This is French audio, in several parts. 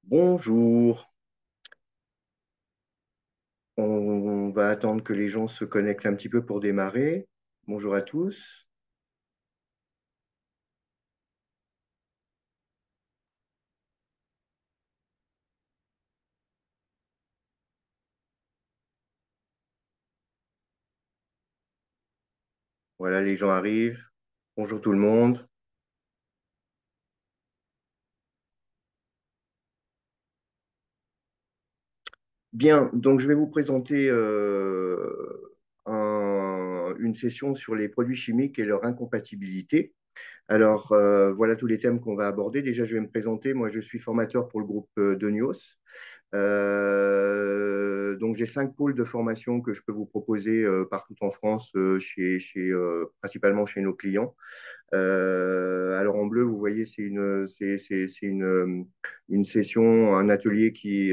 Bonjour, on va attendre que les gens se connectent un petit peu pour démarrer. Bonjour à tous. Voilà, les gens arrivent. Bonjour tout le monde. Bien, donc je vais vous présenter une session sur les produits chimiques et leur incompatibilité. Alors, voilà tous les thèmes qu'on va aborder. Déjà, je vais me présenter. Moi, je suis formateur pour le groupe Denios. Donc, j'ai 5 pôles de formation que je peux vous proposer partout en France, principalement chez nos clients. Alors en bleu, vous voyez, c'est une session, un atelier qui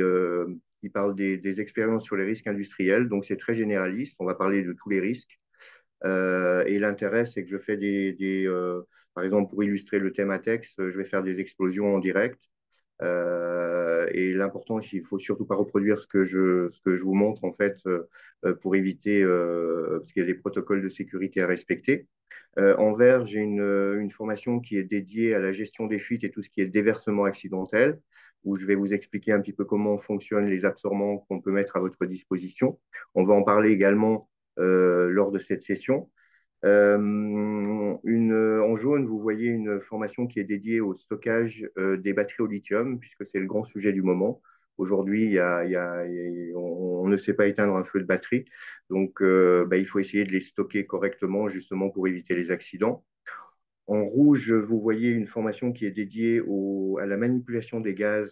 parle des expériences sur les risques industriels. Donc c'est très généraliste, on va parler de tous les risques. Et l'intérêt, c'est que je fais par exemple, pour illustrer le thème à texte, je vais faire des explosions en direct. Et l'important, c'est qu'il ne faut surtout pas reproduire ce que je vous montre, en fait, pour éviter, parce qu'il y a des protocoles de sécurité à respecter. En vert, j'ai une formation qui est dédiée à la gestion des fuites et tout ce qui est déversement accidentel, où je vais vous expliquer un petit peu comment fonctionnent les absorbants qu'on peut mettre à votre disposition. On va en parler également lors de cette session. En jaune, vous voyez une formation qui est dédiée au stockage des batteries au lithium, puisque c'est le grand sujet du moment. Aujourd'hui, on ne sait pas éteindre un feu de batterie, donc bah, il faut essayer de les stocker correctement, justement pour éviter les accidents. En rouge, vous voyez une formation qui est dédiée à la manipulation des gaz,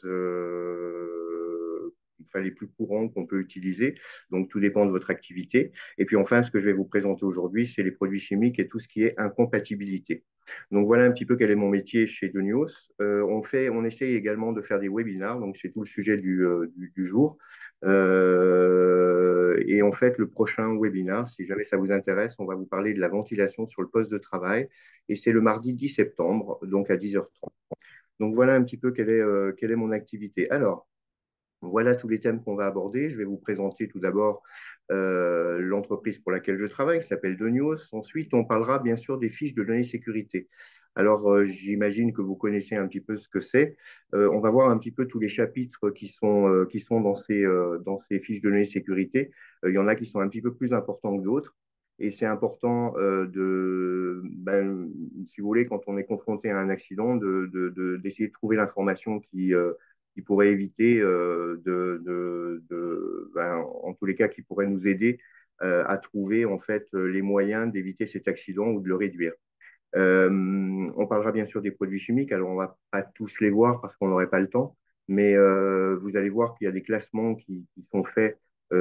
enfin, les plus courants qu'on peut utiliser. Donc, tout dépend de votre activité. Et puis enfin, ce que je vais vous présenter aujourd'hui, c'est les produits chimiques et tout ce qui est incompatibilité. Donc, voilà un petit peu quel est mon métier chez Denios. On essaye également de faire des webinars, donc c'est tout le sujet du jour. Et en fait, le prochain webinar, si jamais ça vous intéresse, on va vous parler de la ventilation sur le poste de travail et c'est le mardi 10 septembre, donc à 10h30. Donc voilà un petit peu quelle est mon activité. Alors, voilà tous les thèmes qu'on va aborder. Je vais vous présenter tout d'abord l'entreprise pour laquelle je travaille, qui s'appelle Donios. Ensuite, on parlera bien sûr des fiches de données sécurité. Alors, j'imagine que vous connaissez un petit peu ce que c'est. On va voir un petit peu tous les chapitres qui sont dans ces fiches de données sécurité. Il y en a qui sont un petit peu plus importants que d'autres. Et c'est important si vous voulez, quand on est confronté à un accident, d'essayer de trouver l'information qui pourrait éviter, en tous les cas, qui pourrait nous aider à trouver en fait les moyens d'éviter cet accident ou de le réduire. On parlera bien sûr des produits chimiques. Alors, on va pas tous les voir parce qu'on n'aurait pas le temps, mais vous allez voir qu'il y a des classements qui sont faits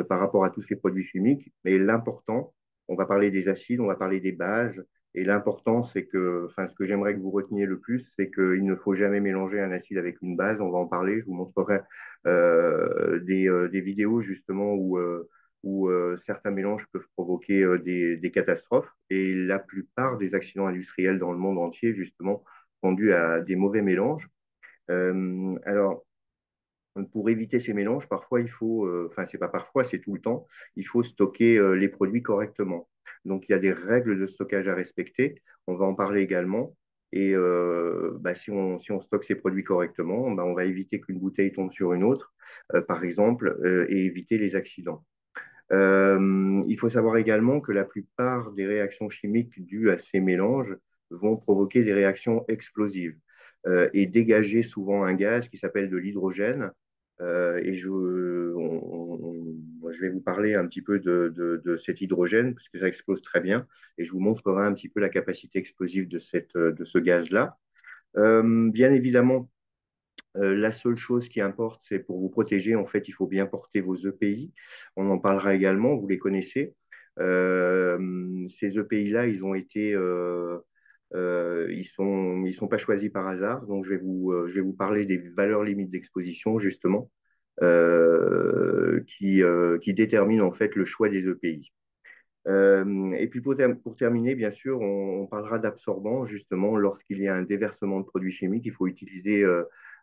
par rapport à tous ces produits chimiques. Mais l'important, on va parler des acides, on va parler des bases. Et l'important, c'est que, enfin, ce que j'aimerais que vous reteniez le plus, c'est qu'il ne faut jamais mélanger un acide avec une base. On va en parler. Je vous montrerai des vidéos justement où certains mélanges peuvent provoquer des catastrophes. Et la plupart des accidents industriels dans le monde entier, justement, sont dus à des mauvais mélanges. Alors, pour éviter ces mélanges, parfois il faut, enfin c'est pas parfois, c'est tout le temps, il faut stocker les produits correctement. Donc il y a des règles de stockage à respecter. On va en parler également. Et si on stocke ces produits correctement, bah, on va éviter qu'une bouteille tombe sur une autre, par exemple, et éviter les accidents. Il faut savoir également que la plupart des réactions chimiques dues à ces mélanges vont provoquer des réactions explosives et dégager souvent un gaz qui s'appelle de l'hydrogène. Je vais vous parler un petit peu de cet hydrogène, puisque ça explose très bien, et je vous montrerai un petit peu la capacité explosive de ce gaz-là. Bien évidemment, la seule chose qui importe, c'est pour vous protéger, en fait, il faut bien porter vos EPI. On en parlera également, vous les connaissez. Ces EPI-là, ils sont pas choisis par hasard. Donc, je vais vous parler des valeurs limites d'exposition, justement, qui déterminent en fait le choix des EPI. Et puis pour terminer, bien sûr, on parlera d'absorbants, justement, lorsqu'il y a un déversement de produits chimiques, il faut utiliser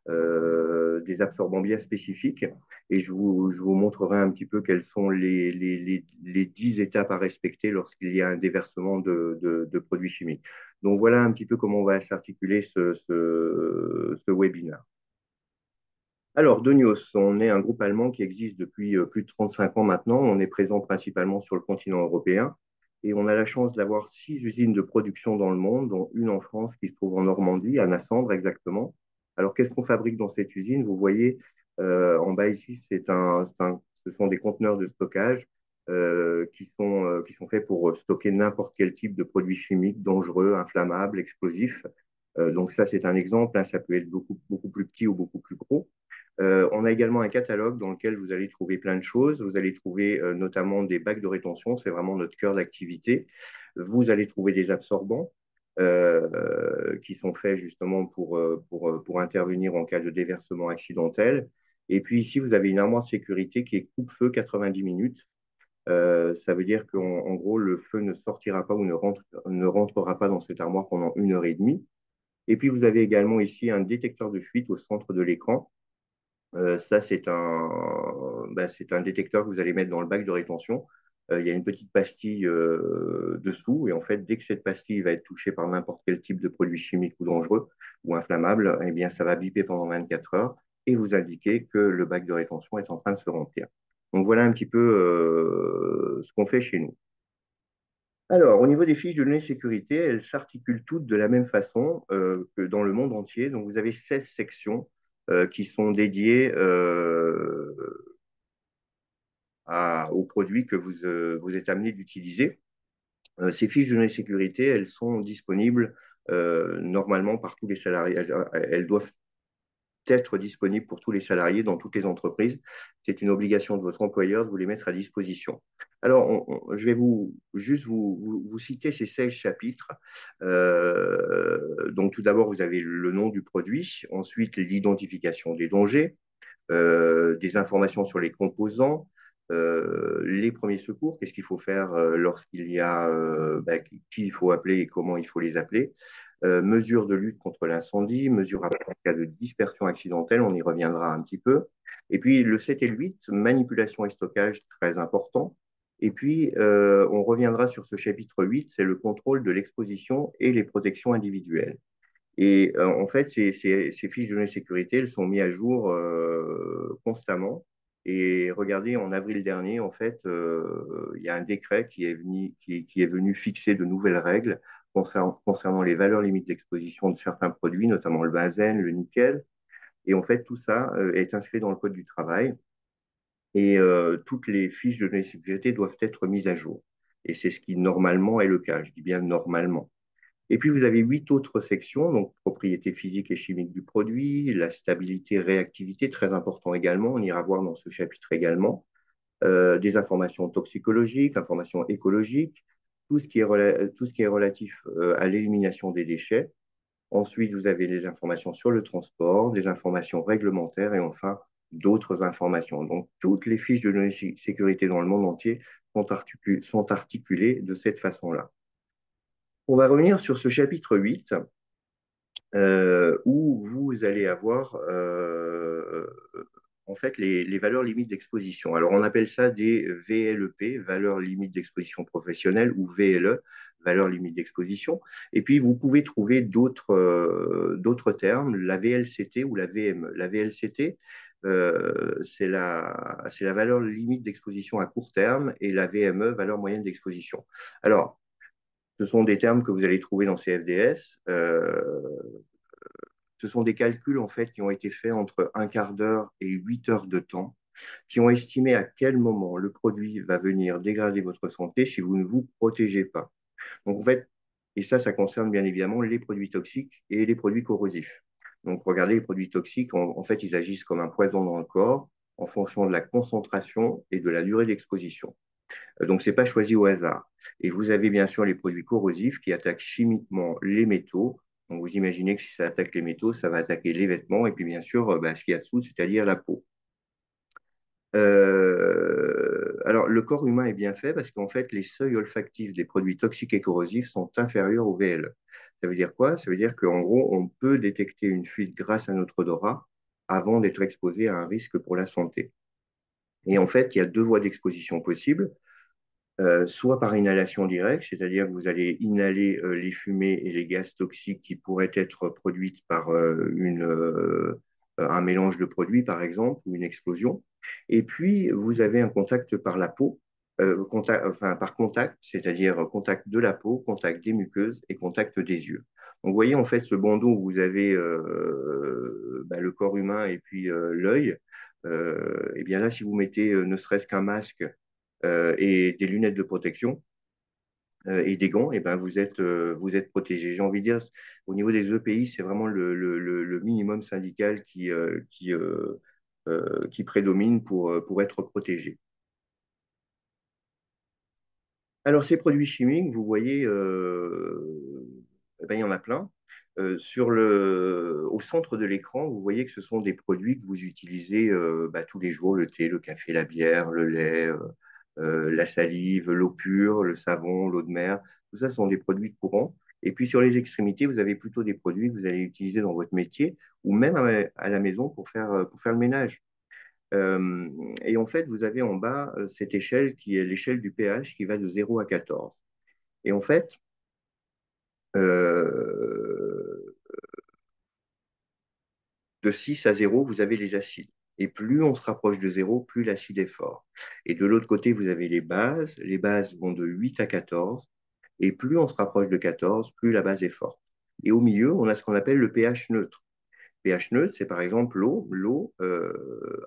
des absorbants bien spécifiques. Et je vous montrerai un petit peu quelles sont les 10 étapes à respecter lorsqu'il y a un déversement de produits chimiques. Donc voilà un petit peu comment on va s'articuler ce webinaire. Alors, Donios, on est un groupe allemand qui existe depuis plus de 35 ans maintenant. On est présent principalement sur le continent européen et on a la chance d'avoir 6 usines de production dans le monde, dont une en France qui se trouve en Normandie, à Nassandre exactement. Alors, qu'est-ce qu'on fabrique dans cette usine? Vous voyez, en bas ici, ce sont des conteneurs de stockage qui sont faits pour stocker n'importe quel type de produit chimique dangereux, inflammable, explosif. Donc ça, c'est un exemple, hein. Ça peut être beaucoup plus petit ou beaucoup plus gros. On a également un catalogue dans lequel vous allez trouver plein de choses. Vous allez trouver notamment des bacs de rétention, c'est vraiment notre cœur d'activité. Vous allez trouver des absorbants qui sont faits justement pour intervenir en cas de déversement accidentel. Et puis ici, vous avez une armoire de sécurité qui est coupe-feu 90 minutes. Ça veut dire qu'en gros, le feu ne sortira pas ou ne rentrera pas dans cette armoire pendant 1 heure et demie. Et puis, vous avez également ici un détecteur de fuite au centre de l'écran. Ça, c'est un détecteur que vous allez mettre dans le bac de rétention. Il y a une petite pastille dessous, et en fait, dès que cette pastille va être touchée par n'importe quel type de produit chimique ou dangereux ou inflammable, eh bien, ça va biper pendant 24 heures et vous indiquer que le bac de rétention est en train de se remplir. Donc voilà un petit peu ce qu'on fait chez nous. Alors, au niveau des fiches de données sécurité, elles s'articulent toutes de la même façon que dans le monde entier. Donc, vous avez 16 sections qui sont dédiées aux produits que vous êtes amené d'utiliser. Ces fiches de données sécurité, elles sont disponibles normalement par tous les salariés. Elles doivent être disponibles pour tous les salariés dans toutes les entreprises. C'est une obligation de votre employeur de vous les mettre à disposition. Alors, je vais vous citer ces 16 chapitres. Donc, tout d'abord, vous avez le nom du produit, ensuite l'identification des dangers, des informations sur les composants, les premiers secours, qu'est-ce qu'il faut faire lorsqu'il y a qui il faut appeler et comment il faut les appeler, mesures de lutte contre l'incendie, mesures à prendre en cas de dispersion accidentelle, on y reviendra un petit peu. Et puis le 7 et le 8, manipulation et stockage, très important. Et puis, on reviendra sur ce chapitre 8, c'est le contrôle de l'exposition et les protections individuelles. Et en fait, ces fiches de données sécurité, elles sont mises à jour constamment. Et regardez, en avril dernier, en fait, il y a un décret qui est venu fixer de nouvelles règles concernant les valeurs limites d'exposition de certains produits, notamment le benzène, le nickel. Et en fait, tout ça est inscrit dans le Code du travail. Et toutes les fiches de données sécurité doivent être mises à jour. Et c'est ce qui normalement est le cas. Je dis bien normalement. Et puis, vous avez 8 autres sections, donc propriétés physiques et chimiques du produit, la stabilité, réactivité, très important également, on ira voir dans ce chapitre également, des informations toxicologiques, informations écologiques, tout ce qui est relatif à l'élimination des déchets. Ensuite, vous avez des informations sur le transport, des informations réglementaires et enfin d'autres informations. Donc, toutes les fiches de données sécurité dans le monde entier sont articulées de cette façon-là. On va revenir sur ce chapitre 8 où vous allez avoir en fait les valeurs limites d'exposition. Alors, on appelle ça des VLEP, valeurs limites d'exposition professionnelle, ou VLE, valeurs limites d'exposition. Et puis, vous pouvez trouver d'autres termes, la VLCT ou la VME. La VLCT, c'est la valeur limite d'exposition à court terme, et la VME, valeur moyenne d'exposition. Alors, ce sont des termes que vous allez trouver dans CFDS. Ce sont des calculs en fait qui ont été faits entre un quart d'heure et 8 heures de temps, qui ont estimé à quel moment le produit va venir dégrader votre santé si vous ne vous protégez pas. Donc en fait, et ça concerne bien évidemment les produits toxiques et les produits corrosifs. Donc regardez, les produits toxiques, en fait, ils agissent comme un poison dans le corps en fonction de la concentration et de la durée d'exposition. Donc, ce n'est pas choisi au hasard. Et vous avez bien sûr les produits corrosifs qui attaquent chimiquement les métaux. Donc, vous imaginez que si ça attaque les métaux, ça va attaquer les vêtements et puis bien sûr ce qu'il y a dessous, c'est-à-dire la peau. Alors, le corps humain est bien fait parce qu'en fait, les seuils olfactifs des produits toxiques et corrosifs sont inférieurs au VLE. Ça veut dire quoi? Ça veut dire qu'en gros, on peut détecter une fuite grâce à notre odorat, avant d'être exposé à un risque pour la santé. Et en fait, il y a deux voies d'exposition possibles. Soit par inhalation directe, c'est-à-dire que vous allez inhaler les fumées et les gaz toxiques qui pourraient être produites par un mélange de produits, par exemple, ou une explosion. Et puis, vous avez un contact par la peau, enfin par contact, c'est-à-dire contact de la peau, contact des muqueuses et contact des yeux. Donc, vous voyez, en fait, ce bandeau où vous avez le corps humain et puis l'œil, et bien là, si vous mettez ne serait-ce qu'un masque et des lunettes de protection et des gants, et ben vous êtes protégé. J'ai envie de dire, au niveau des EPI, c'est vraiment le minimum syndical qui prédomine pour être protégé. Alors, ces produits chimiques, vous voyez, eh ben, il y en a plein. Au centre de l'écran, vous voyez que ce sont des produits que vous utilisez tous les jours, le thé, le café, la bière, le lait, la salive, l'eau pure, le savon, l'eau de mer. Tout ça, ce sont des produits courants. Et puis sur les extrémités, vous avez plutôt des produits que vous allez utiliser dans votre métier ou même à la maison pour faire le ménage. Euh, et en fait, vous avez en bas cette échelle qui est l'échelle du pH qui va de 0 à 14. Et en fait, euh, de 6 à 0, vous avez les acides. Et plus on se rapproche de 0, plus l'acide est fort. Et de l'autre côté, vous avez les bases. Les bases vont de 8 à 14. Et plus on se rapproche de 14, plus la base est forte. Et au milieu, on a ce qu'on appelle le pH neutre. pH neutre, c'est par exemple l'eau. L'eau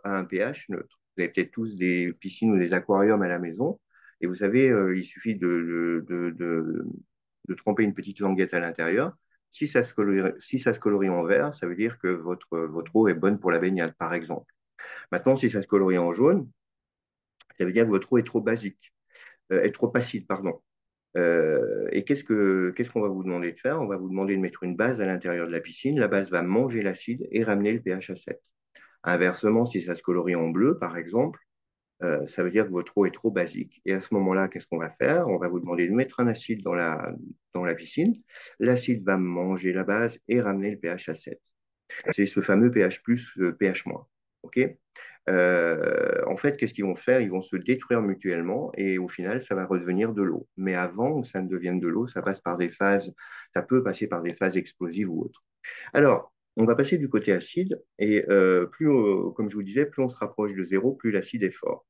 a un pH neutre. Vous avez peut-être tous des piscines ou des aquariums à la maison. Et vous savez, il suffit de tremper une petite languette à l'intérieur. Si ça se colorie en vert, ça veut dire que votre eau est bonne pour la baignade, par exemple. Maintenant, si ça se colorie en jaune, ça veut dire que votre eau est trop basique, est trop acide, pardon. Et qu'est-ce qu'on va vous demander de faire? On va vous demander de mettre une base à l'intérieur de la piscine. La base va manger l'acide et ramener le pH à 7. Inversement, si ça se colorie en bleu, par exemple, ça veut dire que votre eau est trop basique. Et à ce moment-là, qu'est-ce qu'on va faire? On va vous demander de mettre un acide dans la piscine. L'acide va manger la base et ramener le pH à 7. C'est ce fameux pH plus, pH moins. OK? En fait, qu'est-ce qu'ils vont faire? Ils vont se détruire mutuellement et au final, ça va redevenir de l'eau. Mais avant que ça ne devienne de l'eau, ça passe par des phases, ça peut passer par des phases explosives ou autres. Alors, on va passer du côté acide et comme je vous disais, plus on se rapproche de zéro, plus l'acide est fort.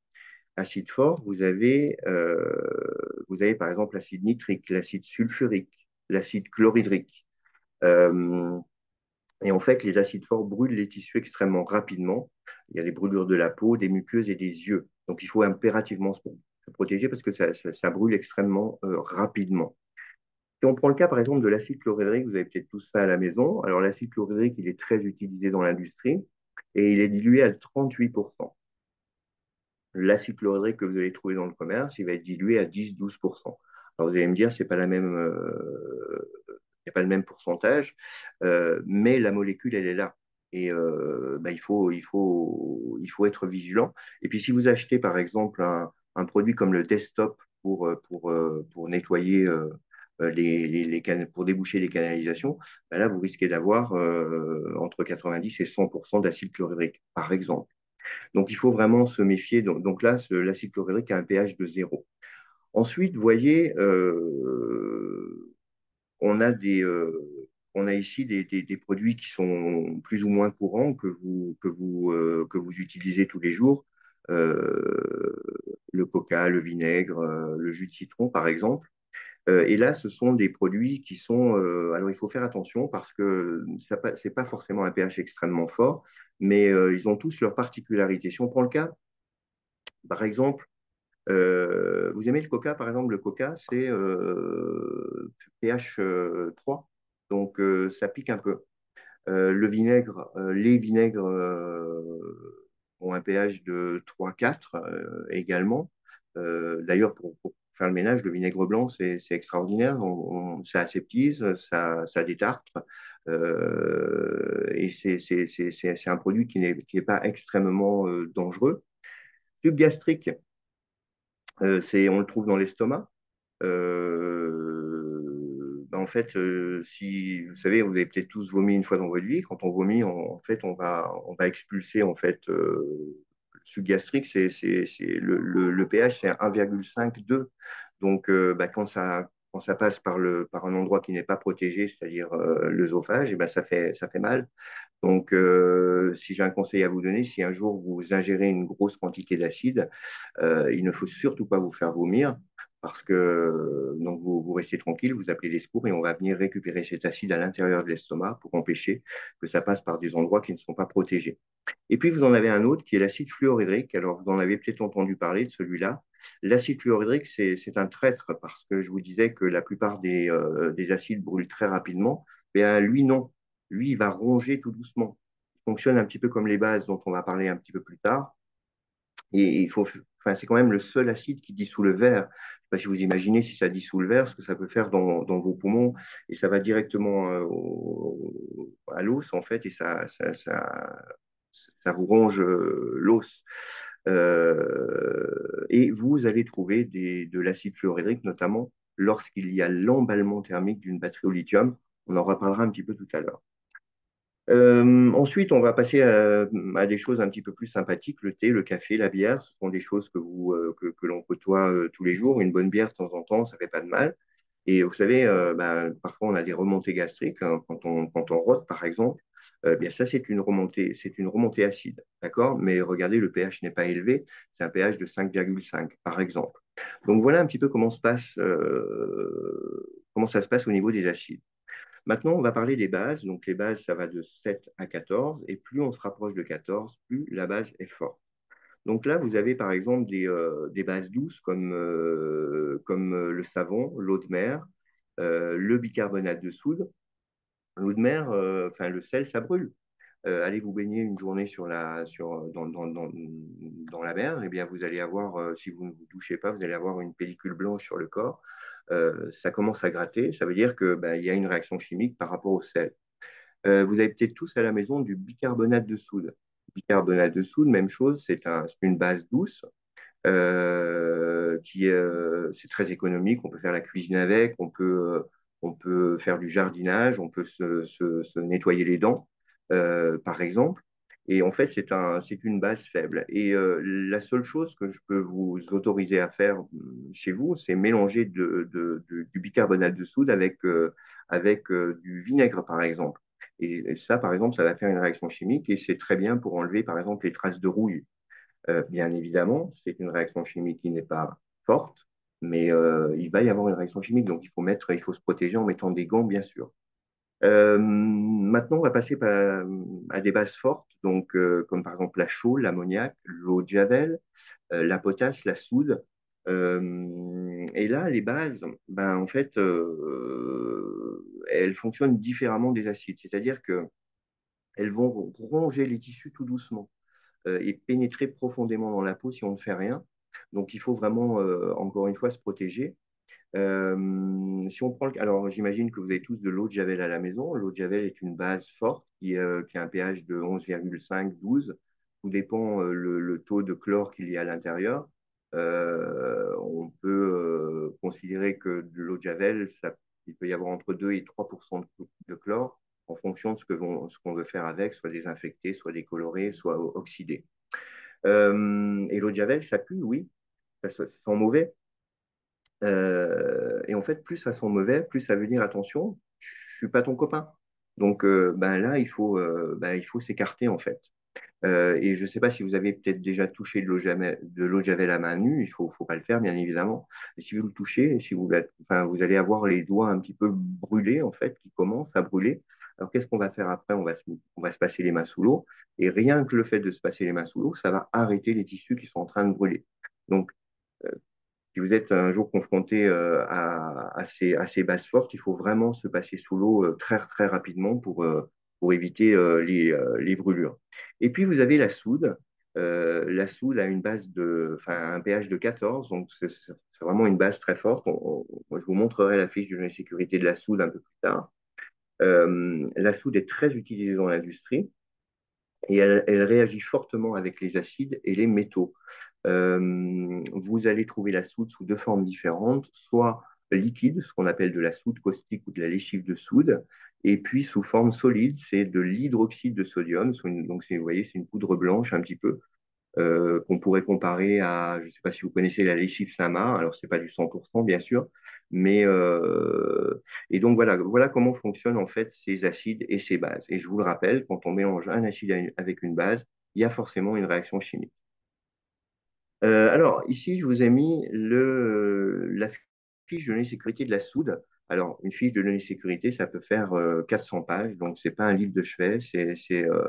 Acide fort, vous avez par exemple l'acide nitrique, l'acide sulfurique, l'acide chlorhydrique. Euh, et en fait, les acides forts brûlent les tissus extrêmement rapidement. Il y a des brûlures de la peau, des muqueuses et des yeux. Donc, il faut impérativement se protéger parce que ça brûle extrêmement rapidement. Si on prend le cas, par exemple, de l'acide chlorhydrique, vous avez peut-être tous ça à la maison. Alors, l'acide chlorhydrique, il est très utilisé dans l'industrie et il est dilué à 38%. L'acide chlorhydrique que vous allez trouver dans le commerce, il va être dilué à 10-12%. Alors, vous allez me dire, c'est pas la même, il n'y a pas le même pourcentage, mais la molécule, elle est là. Et il faut être vigilant. Et puis, si vous achetez, par exemple, un produit comme le desktop pour nettoyer pour déboucher les canalisations, ben là, vous risquez d'avoir entre 90 et 100% d'acide chlorhydrique, par exemple. Donc, il faut vraiment se méfier. Donc là, l'acide chlorhydrique a un pH de 0. Ensuite, vous voyez, on a on a ici des produits qui sont plus ou moins courants que vous utilisez tous les jours. Euh, le coca, le vinaigre, le jus de citron, par exemple. Et là, ce sont des produits qui sont. Alors, il faut faire attention parce que ce n'est pas forcément un pH extrêmement fort, mais ils ont tous leurs particularités. Si on prend le cas, par exemple, vous aimez le coca, par exemple, le coca, c'est pH 3, donc ça pique un peu. Les vinaigres ont un pH de 3-4 également. D'ailleurs, pour faire le ménage, le vinaigre blanc, c'est extraordinaire. Ça aseptise, ça détartre. Et c'est un produit qui n'est pas extrêmement dangereux. Tube gastrique, on le trouve dans l'estomac. en fait, si vous savez, vous avez peut-être tous vomi une fois dans votre vie. Quand on vomit, en fait, on va expulser en fait le suc gastrique. Le pH, c'est 1,5-2. Donc, quand ça passe par un endroit qui n'est pas protégé, c'est-à-dire l'œsophage, et ben, ça fait mal. Donc, si j'ai un conseil à vous donner, si un jour vous ingérez une grosse quantité d'acide, il ne faut surtout pas vous faire vomir parce que donc vous restez tranquille, vous appelez les secours et on va venir récupérer cet acide à l'intérieur de l'estomac pour empêcher que ça passe par des endroits qui ne sont pas protégés. Et puis vous en avez un autre qui est l'acide fluorhydrique. Alors vous en avez peut-être entendu parler de celui-là. L'acide fluorhydrique, c'est un traître parce que je vous disais que la plupart des acides brûlent très rapidement. Mais lui, non. Lui, il va ronger tout doucement. Il fonctionne un petit peu comme les bases dont on va parler un petit peu plus tard. Et enfin, c'est quand même le seul acide qui dissout le verre. Je ne sais pas si vous imaginez si ça dissout le verre, ce que ça peut faire dans vos poumons, et ça va directement à l'os, en fait, et ça vous ronge l'os. Et vous allez trouver de l'acide fluorhydrique, notamment lorsqu'il y a l'emballement thermique d'une batterie au lithium. On en reparlera un petit peu tout à l'heure. Ensuite, on va passer à des choses un petit peu plus sympathiques. Le thé, le café, la bière, ce sont des choses que l'on côtoie tous les jours. Une bonne bière de temps en temps, ça fait pas de mal. Et vous savez, parfois on a des remontées gastriques hein, quand on rote, par exemple. Bien ça, c'est une remontée acide, d'accord? Mais regardez, le pH n'est pas élevé, c'est un pH de 5,5, par exemple. Donc voilà un petit peu comment ça se passe au niveau des acides. Maintenant, on va parler des bases. Donc, les bases, ça va de 7 à 14. Et plus on se rapproche de 14, plus la base est forte. Donc là, vous avez par exemple des bases douces comme le savon, l'eau de mer, le bicarbonate de soude. L'eau de mer, enfin le sel, ça brûle. Allez vous baigner une journée dans la mer, eh bien vous allez avoir, si vous ne vous douchez pas, vous allez avoir une pellicule blanche sur le corps. Ça commence à gratter, ça veut dire que, il y a une réaction chimique par rapport au sel. Vous avez peut-être tous à la maison du bicarbonate de soude. Bicarbonate de soude, même chose, c'est une base douce c'est très économique. On peut faire la cuisine avec, on peut faire du jardinage, on peut se nettoyer les dents, par exemple. Et en fait, c'est une base faible. Et la seule chose que je peux vous autoriser à faire chez vous, c'est mélanger du bicarbonate de soude avec du vinaigre, par exemple. Et ça, par exemple, ça va faire une réaction chimique et c'est très bien pour enlever, par exemple, les traces de rouille. Bien évidemment, c'est une réaction chimique qui n'est pas forte, mais il va y avoir une réaction chimique, donc il faut se protéger en mettant des gants, bien sûr. Maintenant, on va passer à des bases fortes, donc comme par exemple la chaux, l'ammoniac, l'eau de javel, la potasse, la soude. Et là, les bases, en fait, elles fonctionnent différemment des acides, c'est-à-dire que elles vont ronger les tissus tout doucement et pénétrer profondément dans la peau si on ne fait rien. Donc, il faut vraiment, encore une fois, se protéger. Si on prend alors, j'imagine que vous avez tous de l'eau de Javel à la maison. L'eau de Javel est une base forte qui a un pH de 11,5-12. Tout dépend le taux de chlore qu'il y a à l'intérieur. On peut considérer que de l'eau de Javel, il peut y avoir entre 2 et 3% de chlore en fonction de ce qu'on veut faire avec, soit désinfecter, soit décolorer, soit oxyder. Et l'eau de Javel, ça pue, oui, ça sent mauvais. Et en fait, plus ça sent mauvais, plus ça veut dire attention, je suis pas ton copain. Donc là, il faut s'écarter en fait. Et je ne sais pas si vous avez peut-être déjà touché de l'eau de Javel à main nue, faut pas le faire bien évidemment. Et si vous le touchez, si vous, enfin, vous allez avoir les doigts un petit peu brûlés en fait, qui commencent à brûler. Alors qu'est-ce qu'on va faire après? On va se passer les mains sous l'eau. Et rien que le fait de se passer les mains sous l'eau, ça va arrêter les tissus qui sont en train de brûler. Donc euh, si vous êtes un jour confronté à ces bases fortes, il faut vraiment se passer sous l'eau très, très rapidement pour éviter les brûlures. Et puis, vous avez la soude. La soude a enfin, un pH de 14, donc c'est vraiment une base très forte. Je vous montrerai la fiche de sécurité de la soude un peu plus tard. La soude est très utilisée dans l'industrie et elle réagit fortement avec les acides et les métaux. Vous allez trouver la soude sous deux formes différentes, soit liquide, ce qu'on appelle de la soude caustique ou de la lessive de soude, et puis sous forme solide, c'est de l'hydroxyde de sodium. Donc, vous voyez, c'est une poudre blanche un petit peu qu'on pourrait comparer à, je ne sais pas si vous connaissez la lessive Saint-Marc, alors c'est pas du 100% bien sûr, mais et donc voilà comment fonctionnent en fait ces acides et ces bases. Et je vous le rappelle, quand on mélange un acide avec une base, il y a forcément une réaction chimique. Alors, ici, je vous ai mis la fiche de données sécurité de la soude. Alors, une fiche de données sécurité, ça peut faire 400 pages, donc c'est pas un livre de chevet, c'est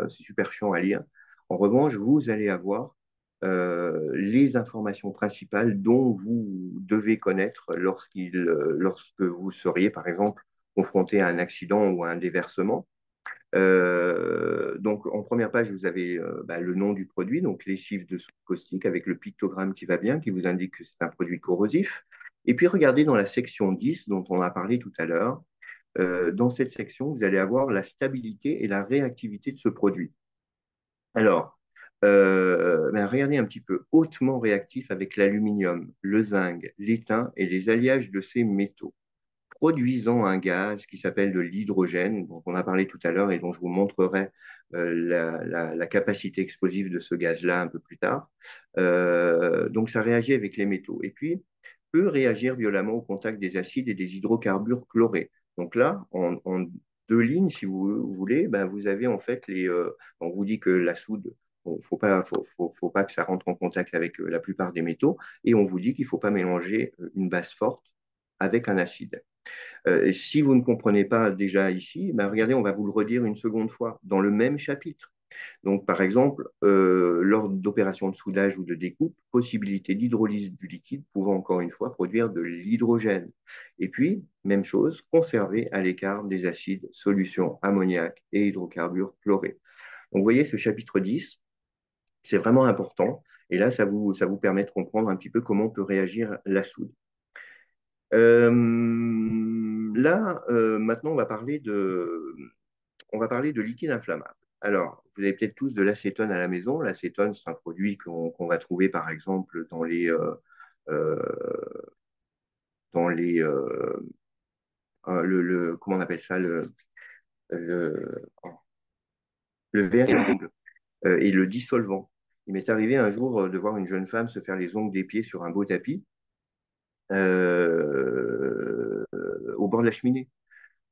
super chiant à lire. En revanche, vous allez avoir les informations principales dont vous devez connaître lorsque vous seriez, par exemple, confronté à un accident ou à un déversement. Donc, en première page, vous avez le nom du produit, donc les chiffres de soude caustique avec le pictogramme qui va bien, qui vous indique que c'est un produit corrosif. Et puis, regardez dans la section 10, dont on a parlé tout à l'heure. Dans cette section, vous allez avoir la stabilité et la réactivité de ce produit. Alors, regardez un petit peu, hautement réactif avec l'aluminium, le zinc, l'étain et les alliages de ces métaux produisant un gaz qui s'appelle de l'hydrogène, dont on a parlé tout à l'heure et dont je vous montrerai la capacité explosive de ce gaz-là un peu plus tard. Donc ça réagit avec les métaux. Et puis, peut réagir violemment au contact des acides et des hydrocarbures chlorés. Donc là, en deux lignes, si vous voulez, ben, vous avez en fait on vous dit que la soude, il ne faut pas que ça rentre en contact avec la plupart des métaux, et on vous dit qu'il ne faut pas mélanger une base forte avec un acide. Si vous ne comprenez pas déjà ici, ben regardez, on va vous le redire une seconde fois dans le même chapitre. Donc, par exemple, lors d'opérations de soudage ou de découpe, possibilité d'hydrolyse du liquide pouvant encore une fois produire de l'hydrogène. Et puis, même chose, conserver à l'écart des acides, solutions ammoniac et hydrocarbures chlorés. Donc, vous voyez, ce chapitre 10, c'est vraiment important. Et là, ça vous permet de comprendre un petit peu comment peut réagir la soude. Maintenant, on va parler de liquide inflammable. Alors, vous avez peut-être tous de l'acétone à la maison. L'acétone, c'est un produit qu'on va trouver, par exemple, euh, dans les comment on appelle ça, le, le verre et le dissolvant. Il m'est arrivé un jour de voir une jeune femme se faire les ongles des pieds sur un beau tapis au bord de la cheminée.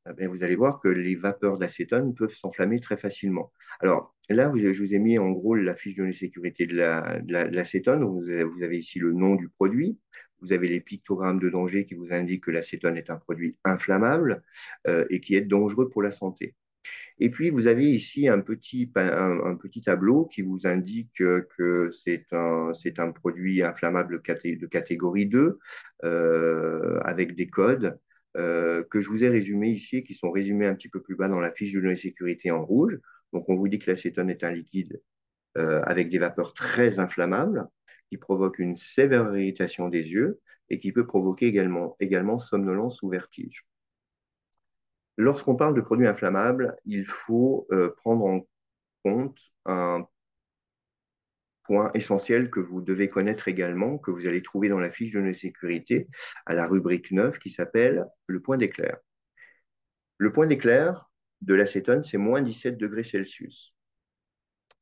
Eh bien, vous allez voir que les vapeurs d'acétone peuvent s'enflammer très facilement. Alors là, je vous ai mis en gros la fiche de sécurité de l'acétone. Vous avez ici le nom du produit. Vous avez les pictogrammes de danger qui vous indiquent que l'acétone est un produit inflammable et qui est dangereux pour la santé. Et puis, vous avez ici un petit tableau qui vous indique que c'est un produit inflammable de catégorie 2 avec des codes que je vous ai résumés ici et qui sont résumés un petit peu plus bas dans la fiche de données sécurité en rouge. Donc, on vous dit que l'acétone est un liquide avec des vapeurs très inflammables qui provoquent une sévère irritation des yeux et qui peut provoquer également somnolence ou vertige. Lorsqu'on parle de produits inflammables, il faut prendre en compte un point essentiel que vous devez connaître également, que vous allez trouver dans la fiche de sécurité à la rubrique 9 qui s'appelle le point d'éclair. Le point d'éclair de l'acétone, c'est moins 17 degrés Celsius.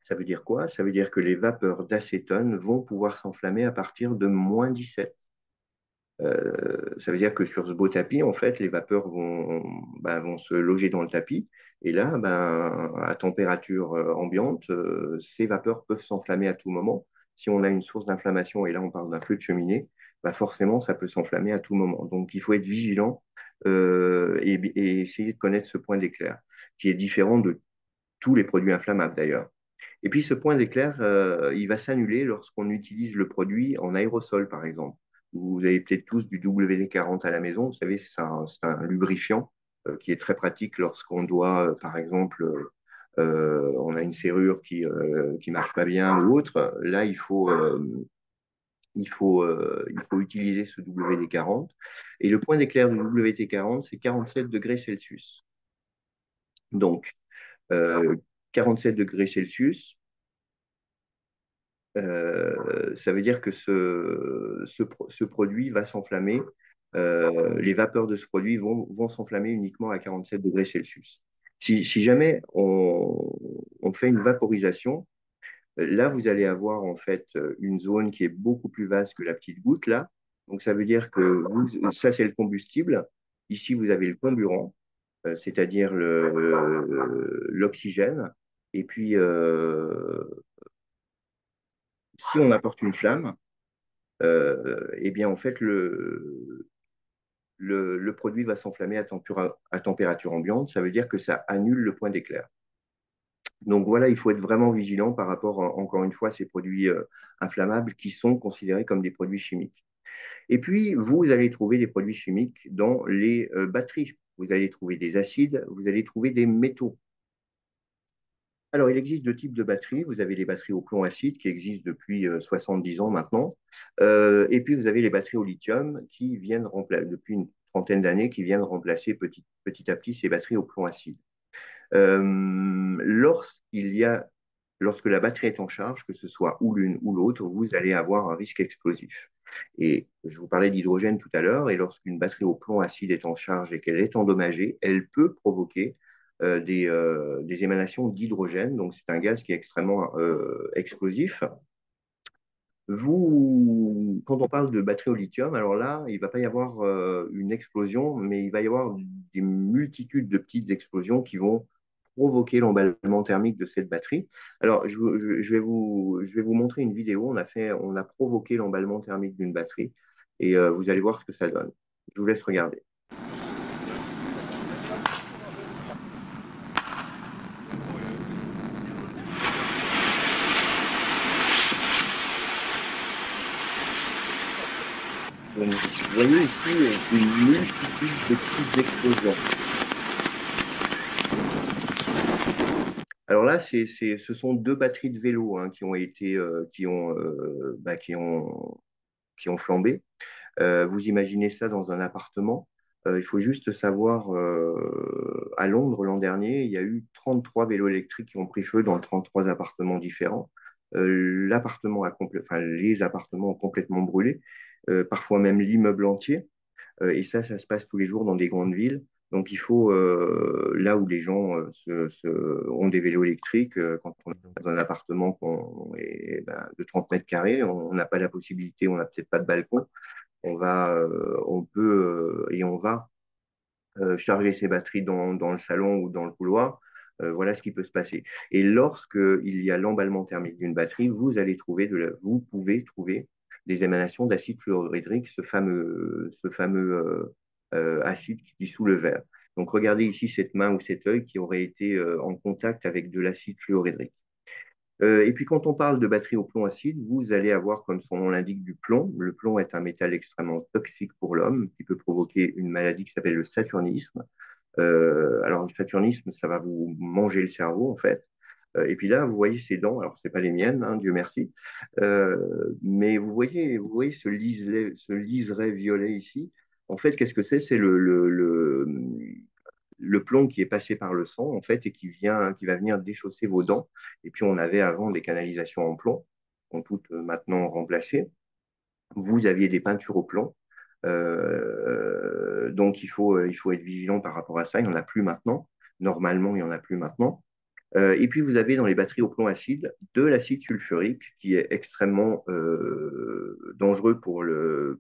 Ça veut dire quoi? Ça veut dire que les vapeurs d'acétone vont pouvoir s'enflammer à partir de moins 17. Ça veut dire que sur ce beau tapis, en fait, les vapeurs vont se loger dans le tapis. Et là, à température ambiante, ces vapeurs peuvent s'enflammer à tout moment. Si on a une source d'inflammation, et là on parle d'un feu de cheminée, forcément ça peut s'enflammer à tout moment. Donc il faut être vigilant et essayer de connaître ce point d'éclair, qui est différent de tous les produits inflammables d'ailleurs. Et puis ce point d'éclair, il va s'annuler lorsqu'on utilise le produit en aérosol, par exemple. Vous avez peut-être tous du WD-40 à la maison. Vous savez, c'est un lubrifiant qui est très pratique lorsqu'on doit, par exemple, on a une serrure qui marche pas bien ou autre. Là, il faut utiliser ce WD-40. Et le point d'éclair du WD-40, c'est 47 degrés Celsius. Donc, 47 degrés Celsius, ça veut dire que ce produit va s'enflammer les vapeurs de ce produit vont s'enflammer uniquement à 47 degrés Celsius. Si jamais on fait une vaporisation, là, vous allez avoir en fait une zone qui est beaucoup plus vaste que la petite goutte là. Donc, ça veut dire que ça, c'est le combustible. Ici, vous avez le comburant, c'est-à-dire l'oxygène. Et puis, si on apporte une flamme, eh bien, en fait, le produit va s'enflammer à température ambiante. Ça veut dire que ça annule le point d'éclair. Donc voilà, il faut être vraiment vigilant par rapport, encore une fois, à ces produits inflammables qui sont considérés comme des produits chimiques. Et puis, vous allez trouver des produits chimiques dans les batteries. Vous allez trouver des acides, vous allez trouver des métaux. Alors, il existe deux types de batteries. Vous avez les batteries au plomb acide qui existent depuis 70 ans maintenant. Et puis, vous avez les batteries au lithium qui viennent remplacer, depuis une trentaine d'années, qui viennent remplacer petit à petit ces batteries au plomb acide. Euh, lorsqu'il y a, lorsque la batterie est en charge, que ce soit ou l'une ou l'autre, vous allez avoir un risque explosif. Et je vous parlais d'hydrogène tout à l'heure, et lorsqu'une batterie au plomb acide est en charge et qu'elle est endommagée, elle peut provoquer des émanations d'hydrogène. Donc, c'est un gaz qui est extrêmement explosif. Quand on parle de batterie au lithium, alors là, il ne va pas y avoir une explosion, mais il va y avoir des multitudes de petites explosions qui vont provoquer l'emballement thermique de cette batterie. Alors, je vais vous montrer une vidéo. On a provoqué l'emballement thermique d'une batterie et vous allez voir ce que ça donne. Je vous laisse regarder. Donc, vous voyez ici une multitude de petites explosions. Alors là, ce sont deux batteries de vélo hein, qui ont flambé. Vous imaginez ça dans un appartement. Il faut juste savoir, à Londres l'an dernier, il y a eu 33 vélos électriques qui ont pris feu dans 33 appartements différents. Enfin, les appartements ont complètement brûlé, parfois même l'immeuble entier. Et ça se passe tous les jours dans des grandes villes. Donc, il faut, là où les gens ont des vélos électriques, quand on est dans un appartement de 30 mètres carrés, on n'a pas la possibilité, on n'a peut-être pas de balcon, on peut et on va charger ses batteries dans le salon ou dans le couloir. Voilà ce qui peut se passer. Et lorsque il y a l'emballement thermique d'une batterie, vous pouvez trouver des émanations d'acide fluorhydrique, ce fameux acide qui dissout le verre. Donc regardez ici cette main ou cet œil qui aurait été en contact avec de l'acide fluorhydrique. Et puis quand on parle de batterie au plomb acide, vous allez avoir, comme son nom l'indique, du plomb. Le plomb est un métal extrêmement toxique pour l'homme qui peut provoquer une maladie qui s'appelle le saturnisme. Alors le saturnisme, ça va vous manger le cerveau en fait. Et puis là, vous voyez ces dents. Alors c'est pas les miennes, hein, Dieu merci. Mais vous voyez ce liseré violet ici. En fait, qu'est-ce que c'est? C'est le plomb qui est passé par le sang, en fait, et qui va venir déchausser vos dents. Et puis, on avait avant des canalisations en plomb, qui sont toutes maintenant remplacées. Vous aviez des peintures au plomb. Donc, il faut être vigilant par rapport à ça. Il n'y en a plus maintenant. Normalement, il n'y en a plus maintenant. Et puis, vous avez dans les batteries au plomb acide de l'acide sulfurique qui est extrêmement dangereux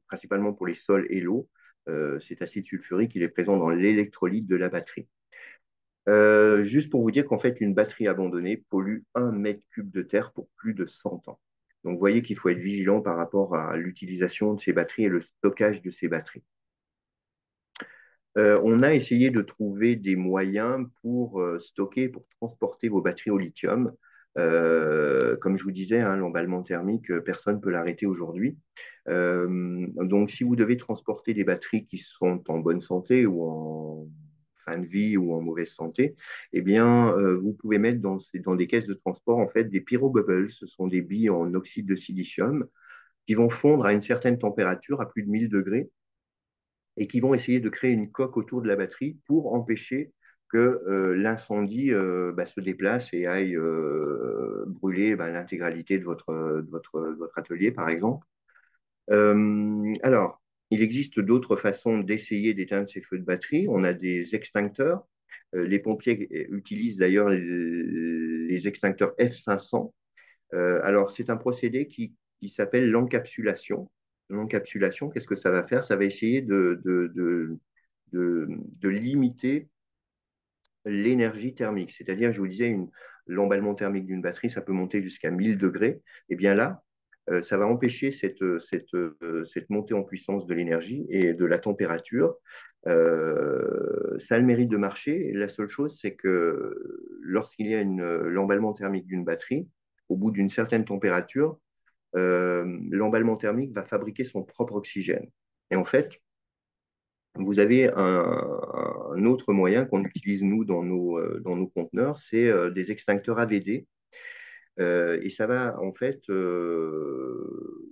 principalement pour les sols et l'eau. Cet acide sulfurique, il est présent dans l'électrolyte de la batterie. Juste pour vous dire qu'en fait, une batterie abandonnée pollue 1 mètre cube de terre pour plus de 100 ans. Donc, vous voyez qu'il faut être vigilant par rapport à l'utilisation de ces batteries et le stockage de ces batteries. On a essayé de trouver des moyens pour stocker, pour transporter vos batteries au lithium. Comme je vous disais, hein, l'emballement thermique, personne ne peut l'arrêter aujourd'hui. Donc, si vous devez transporter des batteries qui sont en bonne santé ou en fin de vie ou en mauvaise santé, eh bien, vous pouvez mettre dans des caisses de transport en fait des pyrobubbles. Ce sont des billes en oxyde de silicium qui vont fondre à une certaine température, à plus de 1000 degrés et qui vont essayer de créer une coque autour de la batterie pour empêcher que l'incendie se déplace et aille brûler l'intégralité de votre atelier, par exemple. Alors, il existe d'autres façons d'essayer d'éteindre ces feux de batterie. On a des extincteurs. Les pompiers utilisent d'ailleurs les extincteurs F500. Alors, c'est un procédé qui s'appelle l'encapsulation. L'encapsulation, qu'est-ce que ça va faire? Ça va essayer de limiter l'énergie thermique. C'est-à-dire, je vous disais, l'emballement thermique d'une batterie, ça peut monter jusqu'à 1000 degrés. Et bien là, ça va empêcher cette montée en puissance de l'énergie et de la température. Ça a le mérite de marcher. La seule chose, c'est que lorsqu'il y a l'emballement thermique d'une batterie, au bout d'une certaine température, l'emballement thermique va fabriquer son propre oxygène. Et en fait, vous avez un autre moyen qu'on utilise nous dans nos conteneurs, c'est des extincteurs AVD. Et ça va en fait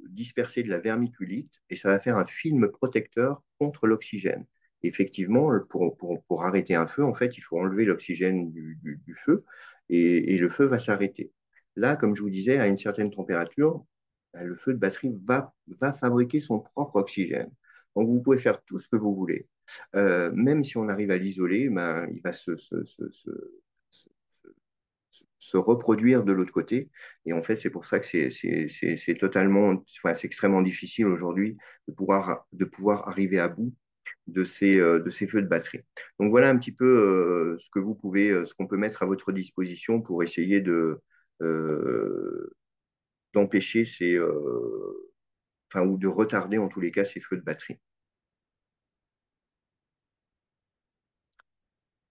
disperser de la vermiculite et ça va faire un film protecteur contre l'oxygène. Effectivement, pour arrêter un feu, en fait, il faut enlever l'oxygène du feu et le feu va s'arrêter. Là, comme je vous disais, à une certaine température, ben, le feu de batterie va fabriquer son propre oxygène. Donc, vous pouvez faire tout ce que vous voulez. Même si on arrive à l'isoler, ben, il va se reproduire de l'autre côté. Et en fait, c'est pour ça que c'est totalement, enfin, c'est extrêmement difficile aujourd'hui de pouvoir arriver à bout de ces feux de batterie. Donc voilà un petit peu ce que vous pouvez, ce qu'on peut mettre à votre disposition pour essayer d'empêcher enfin, ou de retarder en tous les cas ces feux de batterie.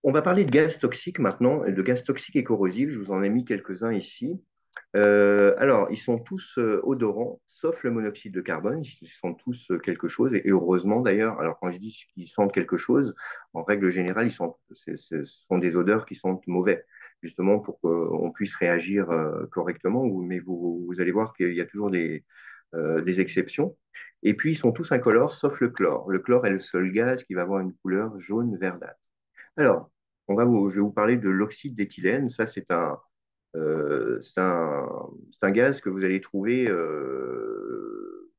On va parler de gaz toxiques maintenant, de gaz toxiques et corrosifs. Je vous en ai mis quelques-uns ici. Alors, ils sont tous odorants, sauf le monoxyde de carbone. Ils sentent tous quelque chose, et heureusement d'ailleurs. Alors, quand je dis qu'ils sentent quelque chose, en règle générale, ce sont des odeurs qui sentent mauvais, justement pour qu'on puisse réagir correctement. Mais vous allez voir qu'il y a toujours des exceptions. Et puis, ils sont tous incolores, sauf le chlore. Le chlore est le seul gaz qui va avoir une couleur jaune verdâtre. Alors, je vais vous parler de l'oxyde d'éthylène. Ça, c'est un gaz que vous allez trouver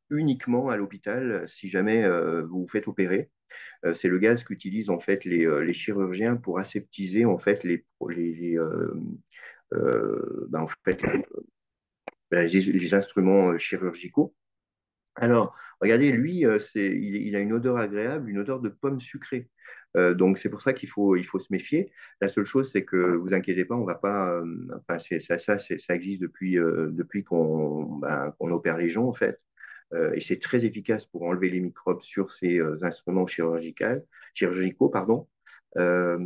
uniquement à l'hôpital si jamais vous vous faites opérer. C'est le gaz qu'utilisent en fait les chirurgiens pour aseptiser en fait en fait, les instruments chirurgicaux. Alors, regardez, lui, il a une odeur agréable, une odeur de pomme sucrée. Donc, c'est pour ça il faut se méfier. La seule chose, c'est que vous inquiétez pas, on va pas. Enfin, ça existe depuis qu'on opère les gens, en fait. Et c'est très efficace pour enlever les microbes sur ces instruments chirurgicaux, pardon. Euh,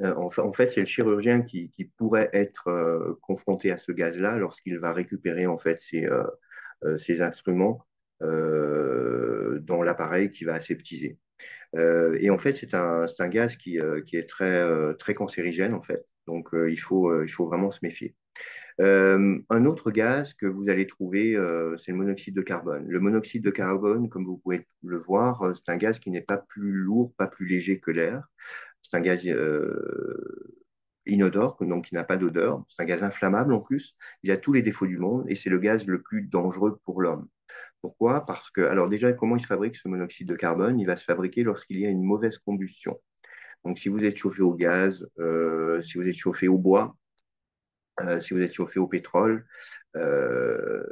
en fait, c'est le chirurgien qui pourrait être confronté à ce gaz-là lorsqu'il va récupérer en fait ces instruments dans l'appareil qui va aseptiser. Et en fait, c'est un gaz qui est très cancérigène, en fait. Donc, il faut vraiment se méfier. Un autre gaz que vous allez trouver, c'est le monoxyde de carbone. Le monoxyde de carbone, comme vous pouvez le voir, c'est un gaz qui n'est pas plus lourd, pas plus léger que l'air. C'est un gaz inodore, donc qui n'a pas d'odeur. C'est un gaz inflammable en plus. Il a tous les défauts du monde et c'est le gaz le plus dangereux pour l'homme. Pourquoi? Parce que, alors déjà, comment il se fabrique ce monoxyde de carbone? Il va se fabriquer lorsqu'il y a une mauvaise combustion. Donc, si vous êtes chauffé au gaz, si vous êtes chauffé au bois, si vous êtes chauffé au pétrole, euh,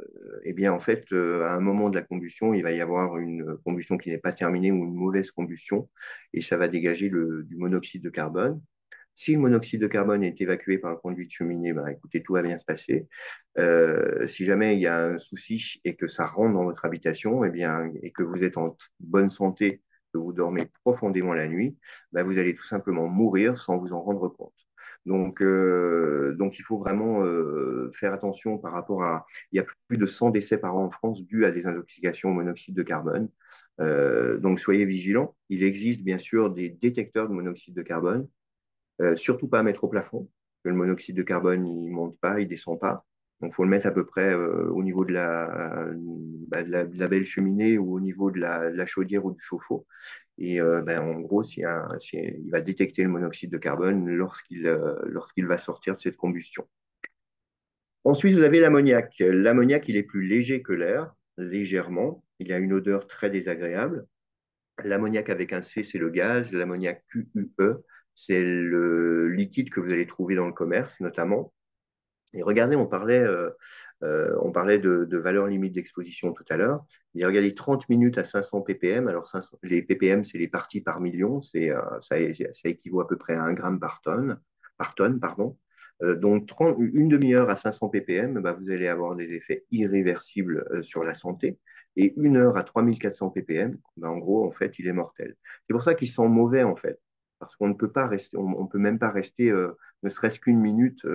eh bien, en fait, à un moment de la combustion, il va y avoir une combustion qui n'est pas terminée ou une mauvaise combustion, et ça va dégager du monoxyde de carbone. Si le monoxyde de carbone est évacué par le conduit de cheminée, ben, écoutez, tout va bien se passer. Si jamais il y a un souci et que ça rentre dans votre habitation, eh bien, et que vous êtes en bonne santé, que vous dormez profondément la nuit, ben, vous allez tout simplement mourir sans vous en rendre compte. Donc il faut vraiment faire attention par rapport à. Il y a plus de 100 décès par an en France dus à des intoxications au monoxyde de carbone. Donc soyez vigilants. Il existe bien sûr des détecteurs de monoxyde de carbone. Surtout pas à mettre au plafond, que le monoxyde de carbone, il ne monte pas, il ne descend pas. Donc, il faut le mettre à peu près au niveau de la belle cheminée ou au niveau de la chaudière ou du chauffe-eau. Et en gros, il va détecter le monoxyde de carbone lorsqu'il va sortir de cette combustion. Ensuite, vous avez l'ammoniac. L'ammoniac, il est plus léger que l'air, légèrement, il a une odeur très désagréable. L'ammoniac avec un C, c'est le gaz. L'ammoniac QUE, c'est le liquide que vous allez trouver dans le commerce, notamment. Et regardez, on parlait de valeur limite d'exposition tout à l'heure. Et regardez, 30 minutes à 500 ppm. Alors, les ppm, c'est les parties par million. Ça équivaut à peu près à 1 gramme par tonne, pardon. Donc, une demi-heure à 500 ppm, bah, vous allez avoir des effets irréversibles sur la santé. Et 1 heure à 3400 ppm, bah, en gros, en fait, il est mortel. C'est pour ça qu'il sent mauvais, en fait. Parce qu'on ne peut pas rester, on peut même pas rester ne serait-ce qu'une minute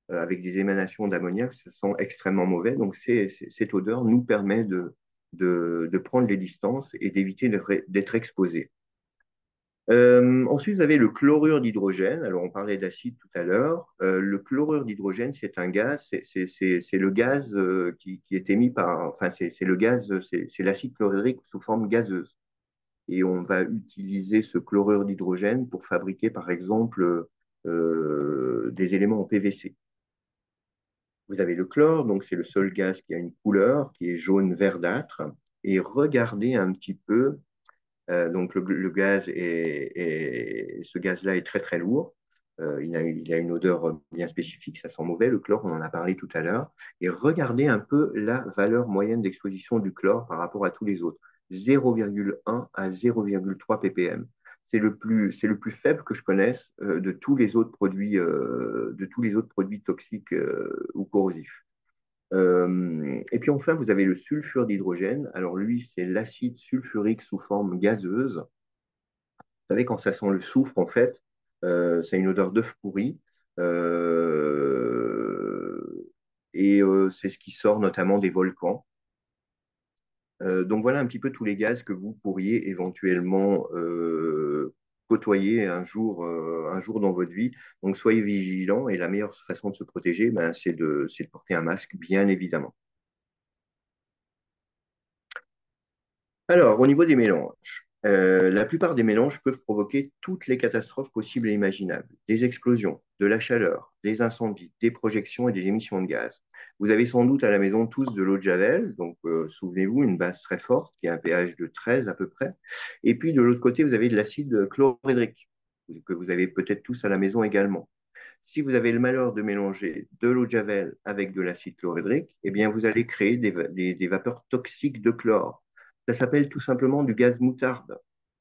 avec des émanations d'ammoniac, ça sent extrêmement mauvais. Donc, cette odeur nous permet de prendre les distances et d'éviter d'être exposé. Ensuite, vous avez le chlorure d'hydrogène. Alors, on parlait d'acide tout à l'heure. Le chlorure d'hydrogène, c'est un gaz, c'est le gaz qui est émis par, enfin, c'est le gaz, c'est l'acide chlorhydrique sous forme gazeuse. Et on va utiliser ce chlorure d'hydrogène pour fabriquer, par exemple, des éléments en PVC. Vous avez le chlore, donc c'est le seul gaz qui a une couleur, qui est jaune verdâtre. Et regardez un petit peu, donc le gaz ce gaz-là est très très lourd. Il a une odeur bien spécifique, ça sent mauvais. Le chlore, on en a parlé tout à l'heure. Et regardez un peu la valeur moyenne d'exposition du chlore par rapport à tous les autres. 0,1 à 0,3 ppm. C'est le plus faible que je connaisse de tous les autres produits toxiques ou corrosifs. Et puis enfin, vous avez le sulfure d'hydrogène. Alors lui, c'est l'acide sulfurique sous forme gazeuse. Vous savez, quand ça sent le soufre, en fait, ça a une odeur d'œuf pourri. C'est ce qui sort notamment des volcans. Donc voilà un petit peu tous les gaz que vous pourriez éventuellement côtoyer un jour dans votre vie. Donc soyez vigilants et la meilleure façon de se protéger, ben, c'est de porter un masque, bien évidemment. Alors, au niveau des mélanges, la plupart des mélanges peuvent provoquer toutes les catastrophes possibles et imaginables. Des explosions, de la chaleur, des incendies, des projections et des émissions de gaz. Vous avez sans doute à la maison tous de l'eau de Javel, donc souvenez-vous, une base très forte qui a un pH de 13 à peu près. Et puis de l'autre côté, vous avez de l'acide chlorhydrique, que vous avez peut-être tous à la maison également. Si vous avez le malheur de mélanger de l'eau de Javel avec de l'acide chlorhydrique, eh bien, vous allez créer des vapeurs toxiques de chlore. Ça s'appelle tout simplement du gaz moutarde.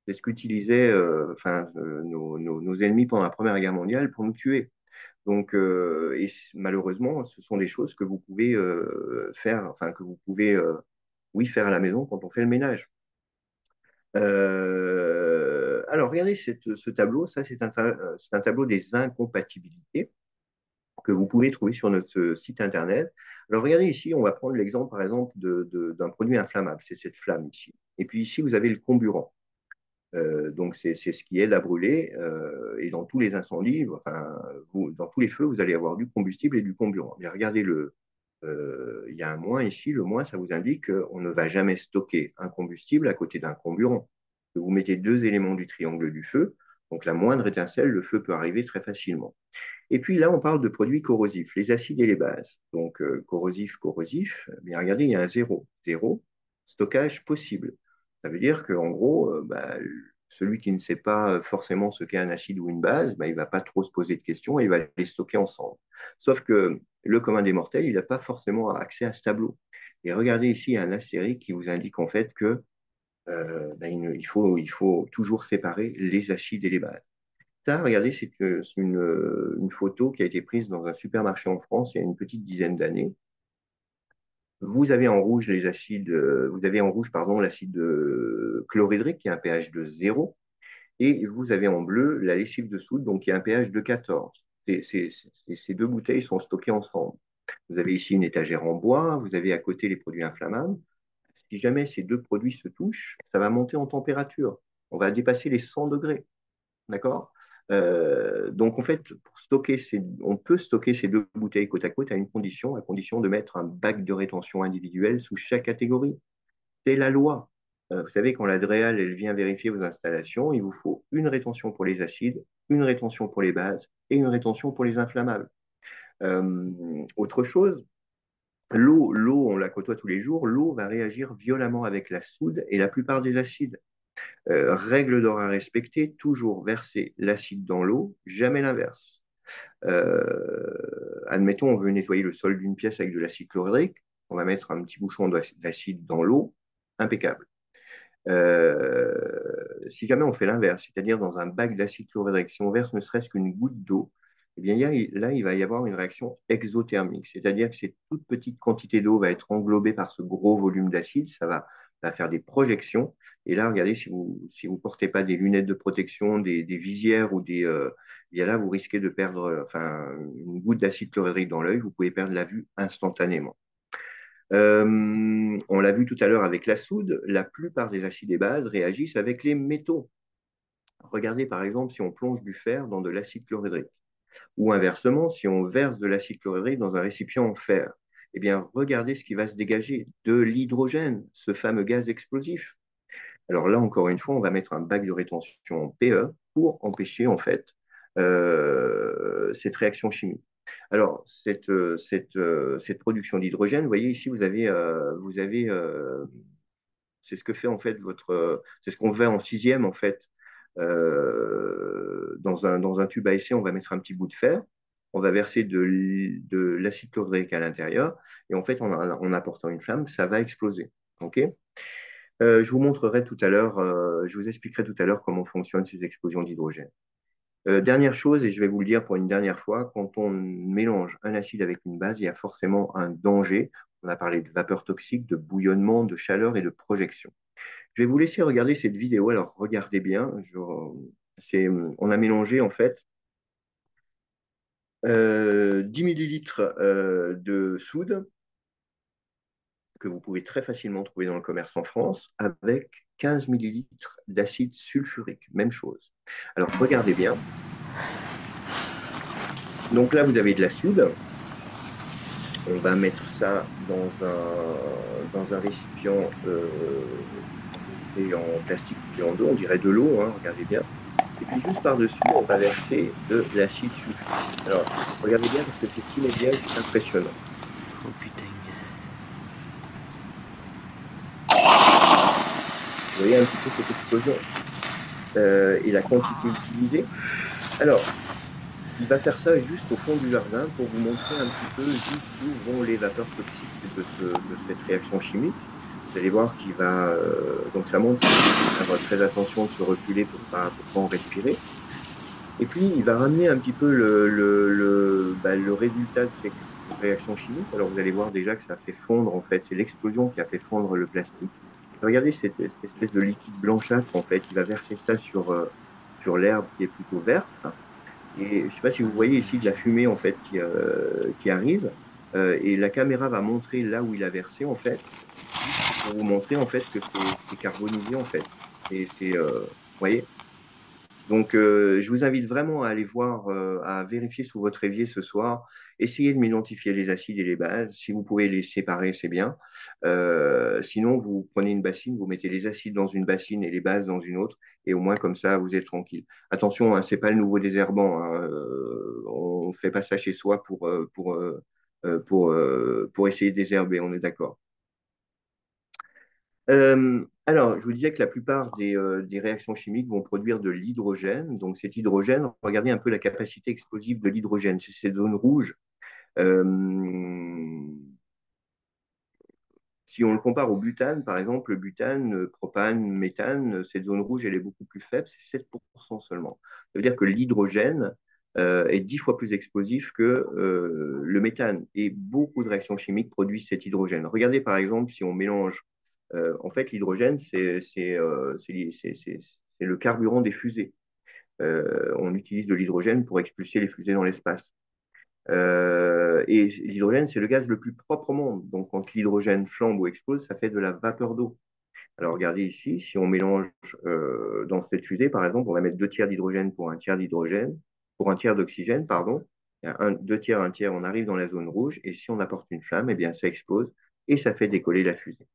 C'est ce qu'utilisaient nos ennemis pendant la Première Guerre mondiale pour nous tuer. Donc, malheureusement, ce sont des choses que vous pouvez faire, enfin, que vous pouvez, oui, faire à la maison quand on fait le ménage. Alors, regardez ce tableau. Ça, c'est un tableau des incompatibilités que vous pouvez trouver sur notre site internet. Alors regardez ici, on va prendre l'exemple par exemple d'un produit inflammable, c'est cette flamme ici. Et puis ici, vous avez le comburant. Donc c'est ce qui aide à brûler. Et dans tous les incendies, enfin, dans tous les feux, vous allez avoir du combustible et du comburant. Bien, regardez il y a un moins ici. Le moins, ça vous indique qu'on ne va jamais stocker un combustible à côté d'un comburant. Vous mettez deux éléments du triangle du feu. Donc la moindre étincelle, le feu peut arriver très facilement. Et puis là, on parle de produits corrosifs, les acides et les bases. Donc, corrosif, bien regardez, il y a un zéro. Zéro, stockage possible. Ça veut dire qu'en gros, bah, celui qui ne sait pas forcément ce qu'est un acide ou une base, bah, il ne va pas trop se poser de questions et il va les stocker ensemble. Sauf que le commun des mortels, il n'a pas forcément accès à ce tableau. Et regardez ici, il y a un astérisque qui vous indique en fait que bah, il faut toujours séparer les acides et les bases. Ça, regardez, c'est une photo qui a été prise dans un supermarché en France il y a une petite dizaine d'années. Vous avez en rouge les acides, vous avez en rouge, pardon, l'acide chlorhydrique qui a un pH de 0 et vous avez en bleu la lessive de soude donc qui a un pH de 14. Ces deux bouteilles sont stockées ensemble. Vous avez ici une étagère en bois, vous avez à côté les produits inflammables. Si jamais ces deux produits se touchent, ça va monter en température. On va dépasser les 100 degrés. D'accord? Donc, en fait, on peut stocker ces deux bouteilles côte à côte à condition de mettre un bac de rétention individuel sous chaque catégorie. C'est la loi. Vous savez, quand la DREAL elle vient vérifier vos installations, il vous faut une rétention pour les acides, une rétention pour les bases et une rétention pour les inflammables. Autre chose, L'eau, on la côtoie tous les jours, l'eau va réagir violemment avec la soude et la plupart des acides. Règle d'or à respecter, toujours verser l'acide dans l'eau, jamais l'inverse. Admettons, on veut nettoyer le sol d'une pièce avec de l'acide chlorhydrique, on va mettre un petit bouchon d'acide dans l'eau, impeccable. Si jamais on fait l'inverse, c'est-à-dire dans un bac d'acide chlorhydrique, si on verse ne serait-ce qu'une goutte d'eau, eh bien, là, il va y avoir une réaction exothermique, c'est-à-dire que cette toute petite quantité d'eau va être englobée par ce gros volume d'acide, va faire des projections. Et là, regardez, si vous portez pas des lunettes de protection, des visières ou eh bien là, vous risquez de perdre enfin, une goutte d'acide chlorhydrique dans l'œil, vous pouvez perdre la vue instantanément. On l'a vu tout à l'heure avec la soude, la plupart des acides et bases réagissent avec les métaux. Regardez par exemple si on plonge du fer dans de l'acide chlorhydrique, ou inversement, si on verse de l'acide chlorhydrique dans un récipient en fer. Eh bien, regardez ce qui va se dégager, de l'hydrogène, ce fameux gaz explosif. Alors là, encore une fois, on va mettre un bac de rétention en PE pour empêcher en fait cette réaction chimique. Alors, cette production d'hydrogène, vous voyez ici, c'est ce que fait en fait c'est ce qu'on fait en sixième en fait. Dans un tube à essai, on va mettre un petit bout de fer, on va verser de l'acide chlorhydrique à l'intérieur, et en fait, en apportant une flamme, ça va exploser. OK? Je vous montrerai tout à l'heure, je vous expliquerai tout à l'heure comment fonctionnent ces explosions d'hydrogène. Dernière chose, et je vais vous le dire pour une dernière fois, quand on mélange un acide avec une base, il y a forcément un danger. On a parlé de vapeur toxique, de bouillonnement, de chaleur et de projection. Je vais vous laisser regarder cette vidéo. Alors, regardez bien. On a mélangé en fait 10 millilitres de soude que vous pouvez très facilement trouver dans le commerce en France avec 15 millilitres d'acide sulfurique. Même chose. Alors, regardez bien. Donc là, vous avez de la soude. On va mettre ça dans un récipient fait en plastique ou en dos, on dirait de l'eau, hein, regardez bien. Et puis juste par-dessus, on va verser de l'acide sulfurique. Alors, regardez bien parce que c'est immédiat et c'est impressionnant. Oh putain. Vous voyez un petit peu cette explosion et la quantité utilisée. Alors, il va faire ça juste au fond du jardin pour vous montrer un petit peu jusqu'où vont les vapeurs toxiques de cette réaction chimique. Vous allez voir qu'il va. Donc, ça montre qu'il faut faire très attention de se reculer pour pas en respirer. Et puis, il va ramener un petit peu le résultat de ces réactions chimiques. Alors, vous allez voir déjà que ça fait fondre, en fait, c'est l'explosion qui a fait fondre le plastique. Regardez cette espèce de liquide blanchâtre, en fait. Il va verser ça sur l'herbe qui est plutôt verte. Et je ne sais pas si vous voyez ici de la fumée, en fait, qui arrive. Et la caméra va montrer là où il a versé, en fait, juste pour vous montrer, en fait, que c'est carbonisé, en fait. Et vous voyez? Donc, je vous invite vraiment à aller voir, à vérifier sous votre évier ce soir. Essayez de m'identifier les acides et les bases. Si vous pouvez les séparer, c'est bien. Sinon, vous prenez une bassine, vous mettez les acides dans une bassine et les bases dans une autre, et au moins comme ça, vous êtes tranquille. Attention, hein, c'est pas le nouveau désherbant, hein. On ne fait pas ça chez soi pour essayer de désherber, on est d'accord. Alors, je vous disais que la plupart des réactions chimiques vont produire de l'hydrogène. Donc, cet hydrogène, regardez un peu la capacité explosive de l'hydrogène. C'est cette zone rouge. Euh, Si on le compare au butane, par exemple, le butane, propane, méthane, cette zone rouge, elle est beaucoup plus faible, c'est 7% seulement. Ça veut dire que l'hydrogène est 10 fois plus explosif que le méthane. Et beaucoup de réactions chimiques produisent cet hydrogène. Regardez, par exemple, si on mélange, en fait, l'hydrogène, c'est le carburant des fusées. On utilise de l'hydrogène pour expulser les fusées dans l'espace. Et l'hydrogène, c'est le gaz le plus propre au monde. Donc, quand l'hydrogène flambe ou explose, ça fait de la vapeur d'eau. Alors, regardez ici, si on mélange dans cette fusée, par exemple, on va mettre 2 tiers d'hydrogène pour un tiers d'hydrogène, pour un tiers d'oxygène, pardon. Il y a 2 tiers, un tiers, on arrive dans la zone rouge, et si on apporte une flamme, eh bien, ça explose et ça fait décoller la fusée.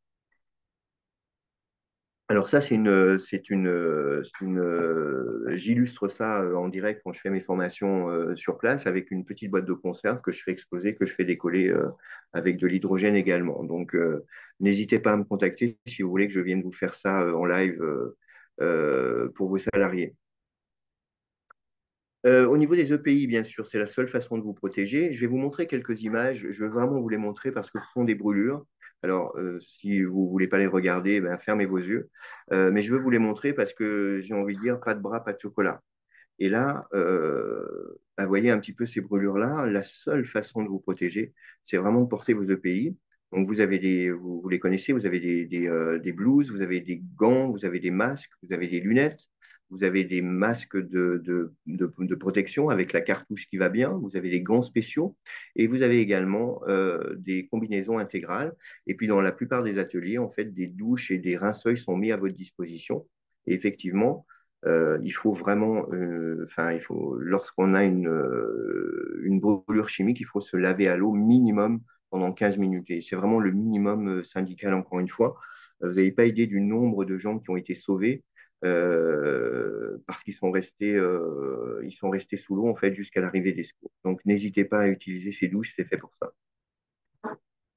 Alors ça, j'illustre ça en direct quand je fais mes formations sur place avec une petite boîte de conserve que je fais exploser, que je fais décoller avec de l'hydrogène également. Donc, n'hésitez pas à me contacter si vous voulez que je vienne vous faire ça en live pour vos salariés. Au niveau des EPI, bien sûr, c'est la seule façon de vous protéger. Je vais vous montrer quelques images. Je veux vraiment vous les montrer parce que ce sont des brûlures. Alors, si vous ne voulez pas les regarder, ben, fermez vos yeux. Mais je veux vous les montrer parce que j'ai envie de dire pas de bras, pas de chocolat. Et là, bah, vous voyez un petit peu ces brûlures-là. La seule façon de vous protéger, c'est vraiment de porter vos EPI. Donc, vous les connaissez, vous avez des blouses, vous avez des gants, vous avez des masques, vous avez des lunettes, vous avez des masques de protection avec la cartouche qui va bien, vous avez des gants spéciaux et vous avez également des combinaisons intégrales. Et puis, dans la plupart des ateliers, en fait, des douches et des rince-œils sont mis à votre disposition. Et effectivement, il faut vraiment, enfin, lorsqu'on a une brûlure chimique, il faut se laver à l'eau minimum pendant 15 minutes. Et c'est vraiment le minimum syndical, encore une fois. Vous n'avez pas idée du nombre de gens qui ont été sauvés parce ils sont restés sous l'eau en fait jusqu'à l'arrivée des secours. Donc n'hésitez pas à utiliser ces douches, c'est fait pour ça.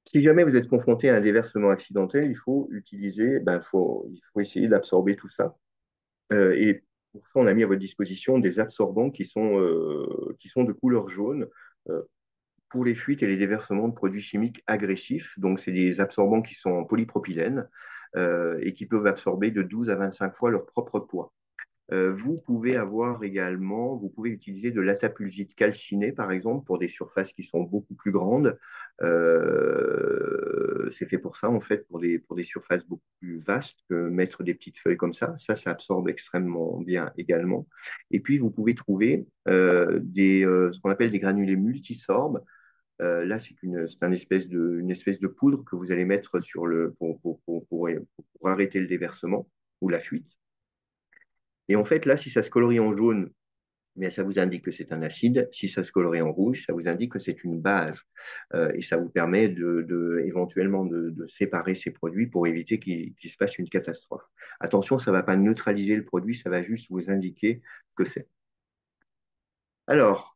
Si jamais vous êtes confronté à un déversement accidentel, il faut essayer d'absorber tout ça. Et pour ça, on a mis à votre disposition des absorbants qui sont de couleur jaune euh, pour les fuites et les déversements de produits chimiques agressifs. Donc, c'est des absorbants qui sont en polypropylène et qui peuvent absorber de 12 à 25 fois leur propre poids. Vous pouvez utiliser de l'atapulgite calcinée, par exemple, pour des surfaces qui sont beaucoup plus grandes. C'est fait pour ça, en fait, pour des surfaces beaucoup plus vastes que mettre des petites feuilles comme ça. Ça absorbe extrêmement bien également. Et puis, vous pouvez trouver ce qu'on appelle des granulés multisorbes. Là, une espèce de poudre que vous allez mettre pour arrêter le déversement ou la fuite. Et en fait, là, si ça se colorie en jaune, mais ça vous indique que c'est un acide. Si ça se colorie en rouge, ça vous indique que c'est une base. Et ça vous permet éventuellement de séparer ces produits pour éviter qu'il se passe une catastrophe. Attention, ça ne va pas neutraliser le produit, ça va juste vous indiquer ce que c'est. Alors,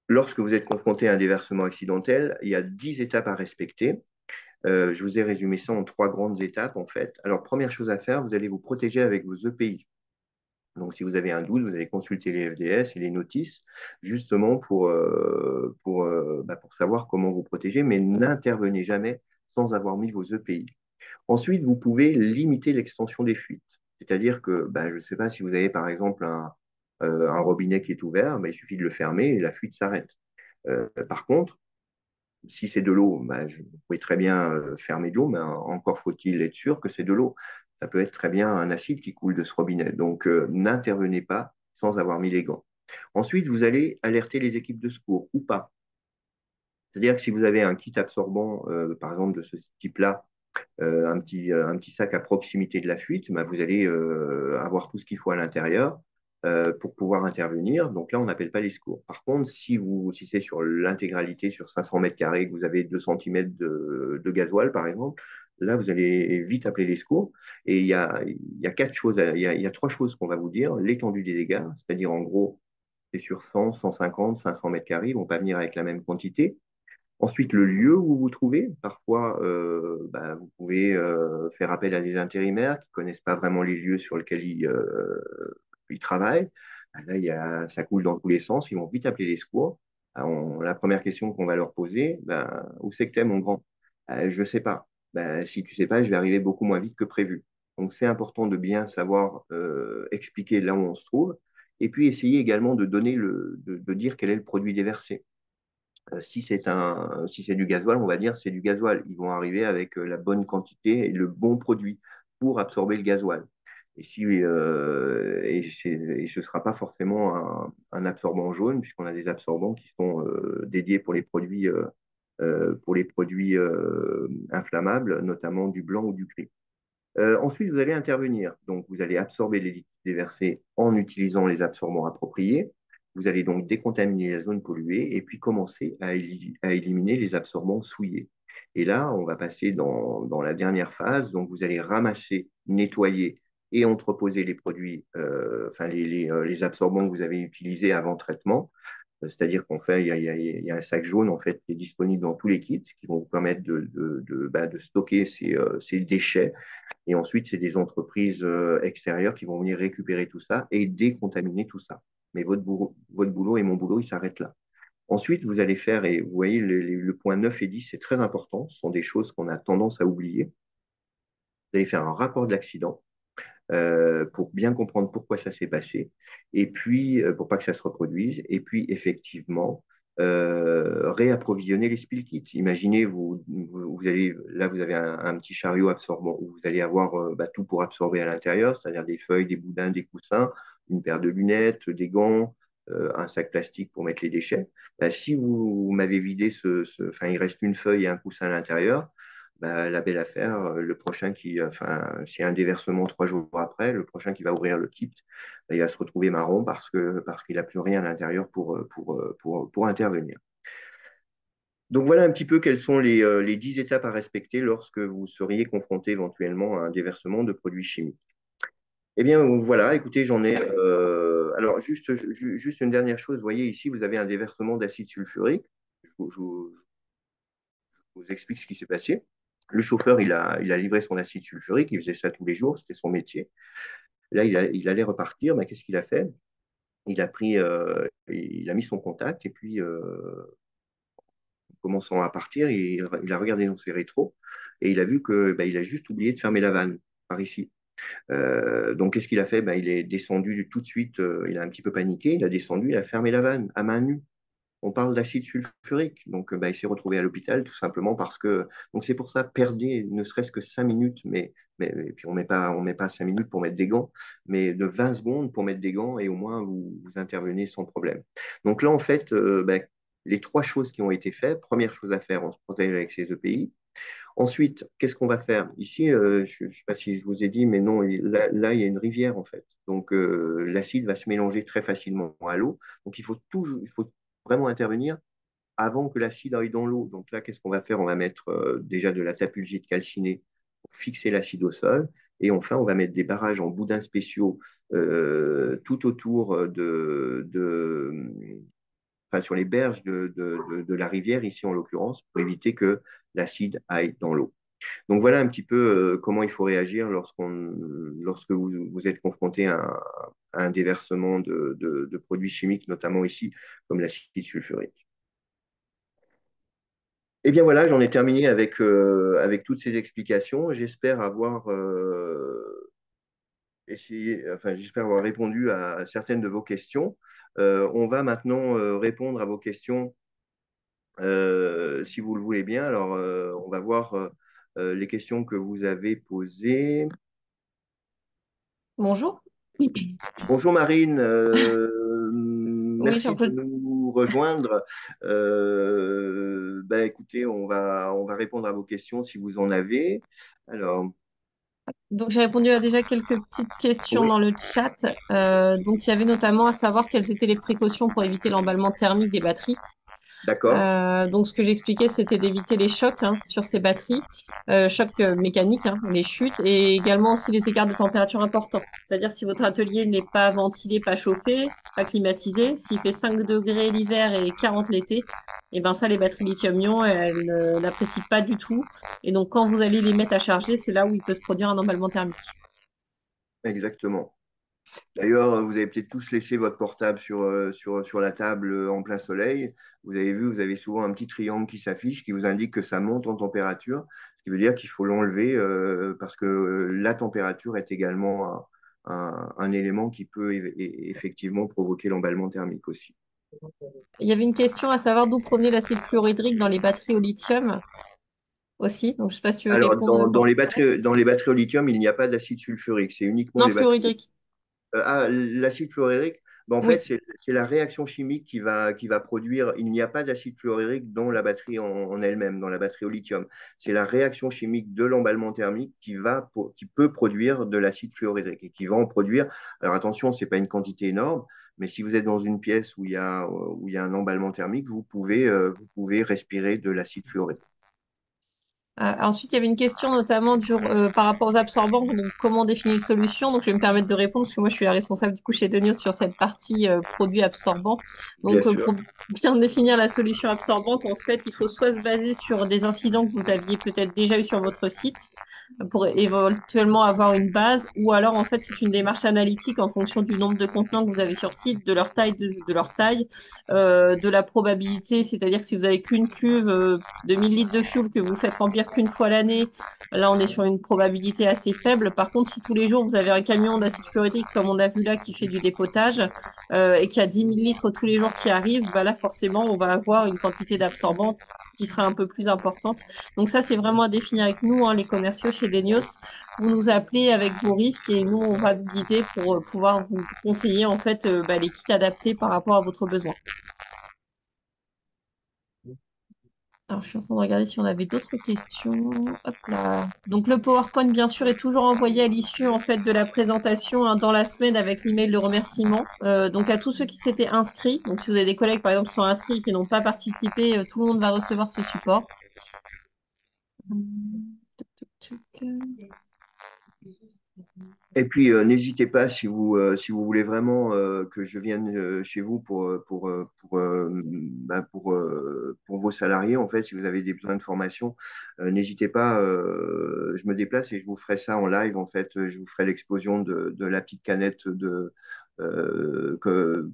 lorsque vous êtes confronté à un déversement accidentel, il y a 10 étapes à respecter. Je vous ai résumé ça en 3 grandes étapes, en fait. Alors, première chose à faire, vous allez vous protéger avec vos EPI. Donc, si vous avez un doute, vous allez consulter les FDS et les notices, justement pour savoir comment vous protéger, mais n'intervenez jamais sans avoir mis vos EPI. Ensuite, vous pouvez limiter l'extension des fuites. C'est-à-dire que, je ne sais pas si vous avez par exemple un robinet qui est ouvert, il suffit de le fermer et la fuite s'arrête. Par contre, si c'est de l'eau, vous pouvez très bien fermer de l'eau, mais encore faut-il être sûr que c'est de l'eau. Ça peut être très bien un acide qui coule de ce robinet. Donc, n'intervenez pas sans avoir mis les gants. Ensuite, vous allez alerter les équipes de secours ou pas. C'est-à-dire que si vous avez un kit absorbant, par exemple de ce type-là, un petit sac à proximité de la fuite, vous allez avoir tout ce qu'il faut à l'intérieur pour pouvoir intervenir. Donc là, on n'appelle pas les secours. Par contre, si c'est sur l'intégralité, sur 500 mètres carrés, que vous avez 2 centimètres de gasoil, par exemple, là, vous allez vite appeler les secours. Et il y a 4 choses, il y a 3 choses qu'on va vous dire. L'étendue des dégâts, c'est-à-dire en gros, c'est sur 100, 150, 500 mètres carrés, ils ne vont pas venir avec la même quantité. Ensuite, le lieu où vous vous trouvez. Parfois, vous pouvez faire appel à des intérimaires qui ne connaissent pas vraiment les lieux sur lesquels ils travaillent. Là, ça coule dans tous les sens. Ils vont vite appeler les secours. La première question qu'on va leur poser, où c'est que t'es, mon grand? Je ne sais pas. Si tu ne sais pas, je vais arriver beaucoup moins vite que prévu. Donc, c'est important de bien savoir expliquer là où on se trouve. Et puis, essayer également de dire quel est le produit déversé. Si c'est du gasoil, on va dire c'est du gasoil. Ils vont arriver avec la bonne quantité et le bon produit pour absorber le gasoil. Et ce ne sera pas forcément un absorbant jaune, puisqu'on a des absorbants qui sont dédiés pour les produits inflammables, notamment du blanc ou du gris. Ensuite, vous allez intervenir. Donc, vous allez absorber les liquides déversés en utilisant les absorbants appropriés. Vous allez donc décontaminer la zone polluée et puis commencer à éliminer les absorbants souillés. Et là, on va passer dans la dernière phase. Donc, vous allez ramasser, nettoyer et entreposer les produits, enfin les absorbants que vous avez utilisés avant traitement. C'est-à-dire qu'en fait, il y a un sac jaune en fait, qui est disponible dans tous les kits qui vont vous permettre de stocker ces déchets. Et ensuite, c'est des entreprises extérieures qui vont venir récupérer tout ça et décontaminer tout ça. Mais votre boulot et mon boulot, il s'arrête là. Ensuite, vous allez faire, et vous voyez, le point 9 et 10, c'est très important. Ce sont des choses qu'on a tendance à oublier. Vous allez faire un rapport de l'accident pour bien comprendre pourquoi ça s'est passé, et puis pour pas que ça se reproduise, et puis effectivement réapprovisionner les spill kits. Imaginez, vous allez, là vous avez un petit chariot absorbant où vous allez avoir tout pour absorber à l'intérieur, c'est-à-dire des feuilles, des boudins, des coussins, une paire de lunettes, des gants, un sac plastique pour mettre les déchets. Si vous m'avez vidé enfin, il reste une feuille et un coussin à l'intérieur, la belle affaire, le prochain enfin, s'il y a un déversement 3 jours après, le prochain qui va ouvrir le kit, il va se retrouver marron parce qu'il n'a plus rien à l'intérieur pour intervenir. Donc voilà un petit peu quelles sont les 10 étapes à respecter lorsque vous seriez confronté éventuellement à un déversement de produits chimiques. Eh bien voilà, écoutez, j'en ai. Alors juste une dernière chose, vous voyez ici, vous avez un déversement d'acide sulfurique. Je vous explique ce qui s'est passé. Le chauffeur, il a livré son acide sulfurique, il faisait ça tous les jours, c'était son métier. Là, il allait repartir, mais qu'est-ce qu'il a fait? Il a mis son contact et puis, commençant à partir, il a regardé dans ses rétros et il a vu que il a juste oublié de fermer la vanne par ici. Donc, qu'est-ce qu'il a fait? Il est descendu tout de suite, il a un petit peu paniqué, il a descendu, il a fermé la vanne à main nue. On parle d'acide sulfurique. Donc, il s'est retrouvé à l'hôpital tout simplement parce que. Donc, c'est pour ça, perdez ne serait-ce que 5 minutes, et puis on met pas 5 minutes pour mettre des gants, mais de 20 secondes pour mettre des gants et au moins vous intervenez sans problème. Donc, là, en fait, les trois choses qui ont été faites, première chose à faire, on se protège avec ses EPI. Ensuite, qu'est-ce qu'on va faire? Ici, je ne sais pas si je vous ai dit, mais non, là, il y a une rivière en fait. Donc, l'acide va se mélanger très facilement à l'eau. Donc, il faut vraiment intervenir avant que l'acide aille dans l'eau. Donc là, qu'est-ce qu'on va faire? On va mettre déjà de la tapulgite calcinée pour fixer l'acide au sol. Et enfin, on va mettre des barrages en boudins spéciaux tout autour enfin, sur les berges de la rivière, ici en l'occurrence, pour éviter que l'acide aille dans l'eau. Donc voilà un petit peu comment il faut réagir lorsque vous êtes confronté à un déversement de produits chimiques, notamment ici, comme l'acide sulfurique. Eh bien voilà, j'en ai terminé avec toutes ces explications. J'espère avoir répondu à certaines de vos questions. On va maintenant répondre à vos questions si vous le voulez bien. Alors, on va voir les questions que vous avez posées. Bonjour. Bonjour Marine, Oui, merci de Jean-Claude. nous rejoindre. Écoutez, on va répondre à vos questions si vous en avez. Alors, Donc, j'ai répondu à déjà quelques petites questions oui, dans le chat. Donc, il y avait notamment à savoir quelles étaient les précautions pour éviter l'emballement thermique des batteries. d'accord, Donc, ce que j'expliquais, c'était d'éviter les chocs sur ces batteries, chocs mécaniques, les chutes, et également aussi les écarts de température importants. C'est-à-dire si votre atelier n'est pas ventilé, pas chauffé, pas climatisé, s'il fait 5 degrés l'hiver et 40 l'été, et ben ça, les batteries lithium-ion, elles n'apprécient pas du tout. Et donc, quand vous allez les mettre à charger, c'est là où il peut se produire un emballement thermique. exactement. D'ailleurs, vous avez peut-être tous laissé votre portable sur la table en plein soleil. Vous avez vu, vous avez souvent un petit triangle qui s'affiche qui vous indique que ça monte en température, ce qui veut dire qu'il faut l'enlever parce que la température est également un élément qui peut effectivement provoquer l'emballement thermique aussi. Il y avait une question à savoir d'où provenait l'acide fluorhydrique dans les batteries au lithium aussi. Donc, je ne sais pas si tu veux Alors, répondre dans les correctement. batteries au lithium, il n'y a pas d'acide sulfurique, c'est uniquement Non, les batteries. fluorhydrique. L'acide fluorhydrique, en fait, Oui. c'est la réaction chimique qui va produire. Il n'y a pas d'acide fluorhydrique dans la batterie en elle-même, dans la batterie au lithium. C'est la réaction chimique de l'emballement thermique qui peut produire de l'acide fluorhydrique et qui va en produire. Alors attention, ce n'est pas une quantité énorme, mais si vous êtes dans une pièce où il y a un emballement thermique, vous pouvez respirer de l'acide fluorhydrique. Ensuite, il y avait une question notamment par rapport aux absorbants, donc comment définir une solution. Donc, je vais me permettre de répondre parce que moi, je suis la responsable du coup chez Denios sur cette partie produits absorbants. Bien Donc, sûr. pour bien définir la solution absorbante, en fait, il faut soit se baser sur des incidents que vous aviez peut-être déjà eu sur votre site pour éventuellement avoir une base, ou alors en fait, c'est une démarche analytique en fonction du nombre de contenants que vous avez sur site, de leur taille, de leur taille, de la probabilité, c'est-à-dire que si vous avez qu'une cuve de 1000 litres de fuel que vous faites remplir qu'une fois l'année, là on est sur une probabilité assez faible. Par contre, si tous les jours vous avez un camion d'acide fluorique comme on a vu là qui fait du dépotage et qui a 10 000 litres tous les jours qui arrivent, bah là forcément on va avoir une quantité d'absorbante qui sera un peu plus importante. Donc ça c'est vraiment à définir avec nous, hein, les commerciaux chez Denios. Vous nous appelez avec vos risques et nous on va vous guider pour pouvoir vous conseiller en fait bah, les kits adaptés par rapport à votre besoin. Alors, je suis en train de regarder si on avait d'autres questions. Hop là. Donc, le PowerPoint, bien sûr, est toujours envoyé à l'issue, en fait, de la présentation, hein, dans la semaine avec l'email de remerciement. Donc, à tous ceux qui s'étaient inscrits. Donc, si vous avez des collègues, par exemple, qui sont inscrits et qui n'ont pas participé, tout le monde va recevoir ce support. Tuc, tuc, tuc. Et puis, n'hésitez pas si vous voulez vraiment que je vienne chez vous pour vos salariés, en fait, si vous avez des besoins de formation, n'hésitez pas, je me déplace et je vous ferai ça en live, en fait, je vous ferai l'explosion de la petite canette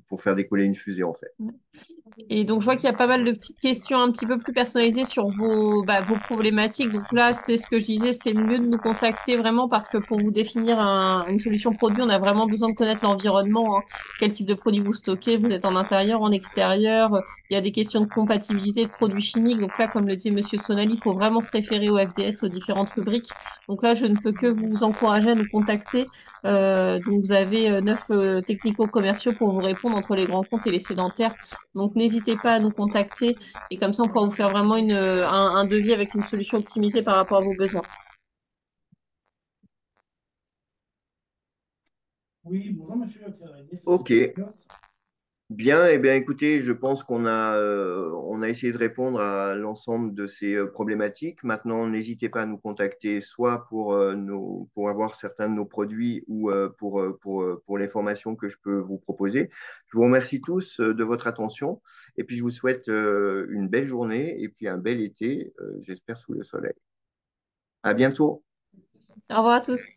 pour faire décoller une fusée, en fait. Et donc, je vois qu'il y a pas mal de petites questions un petit peu plus personnalisées sur vos problématiques. Donc là, c'est ce que je disais, c'est mieux de nous contacter vraiment parce que pour vous définir une solution produit, on a vraiment besoin de connaître l'environnement, hein. Quel type de produit vous stockez, vous êtes en intérieur, en extérieur. Il y a des questions de compatibilité de produits chimiques. Donc là, comme le dit Monsieur Sonali, il faut vraiment se référer au FDS, aux différentes rubriques. Donc là, je ne peux que vous encourager à nous contacter. Donc vous avez 9 technico-commerciaux pour vous répondre entre les grands comptes et les sédentaires. Donc, n'hésitez pas à nous contacter et comme ça, on pourra vous faire vraiment un devis avec une solution optimisée par rapport à vos besoins. Ok, bien, eh bien, écoutez, je pense on a essayé de répondre à l'ensemble de ces problématiques. Maintenant, n'hésitez pas à nous contacter, soit pour avoir certains de nos produits ou pour les formations que je peux vous proposer. Je vous remercie tous de votre attention et puis je vous souhaite une belle journée et puis un bel été, j'espère sous le soleil. À bientôt. Au revoir à tous.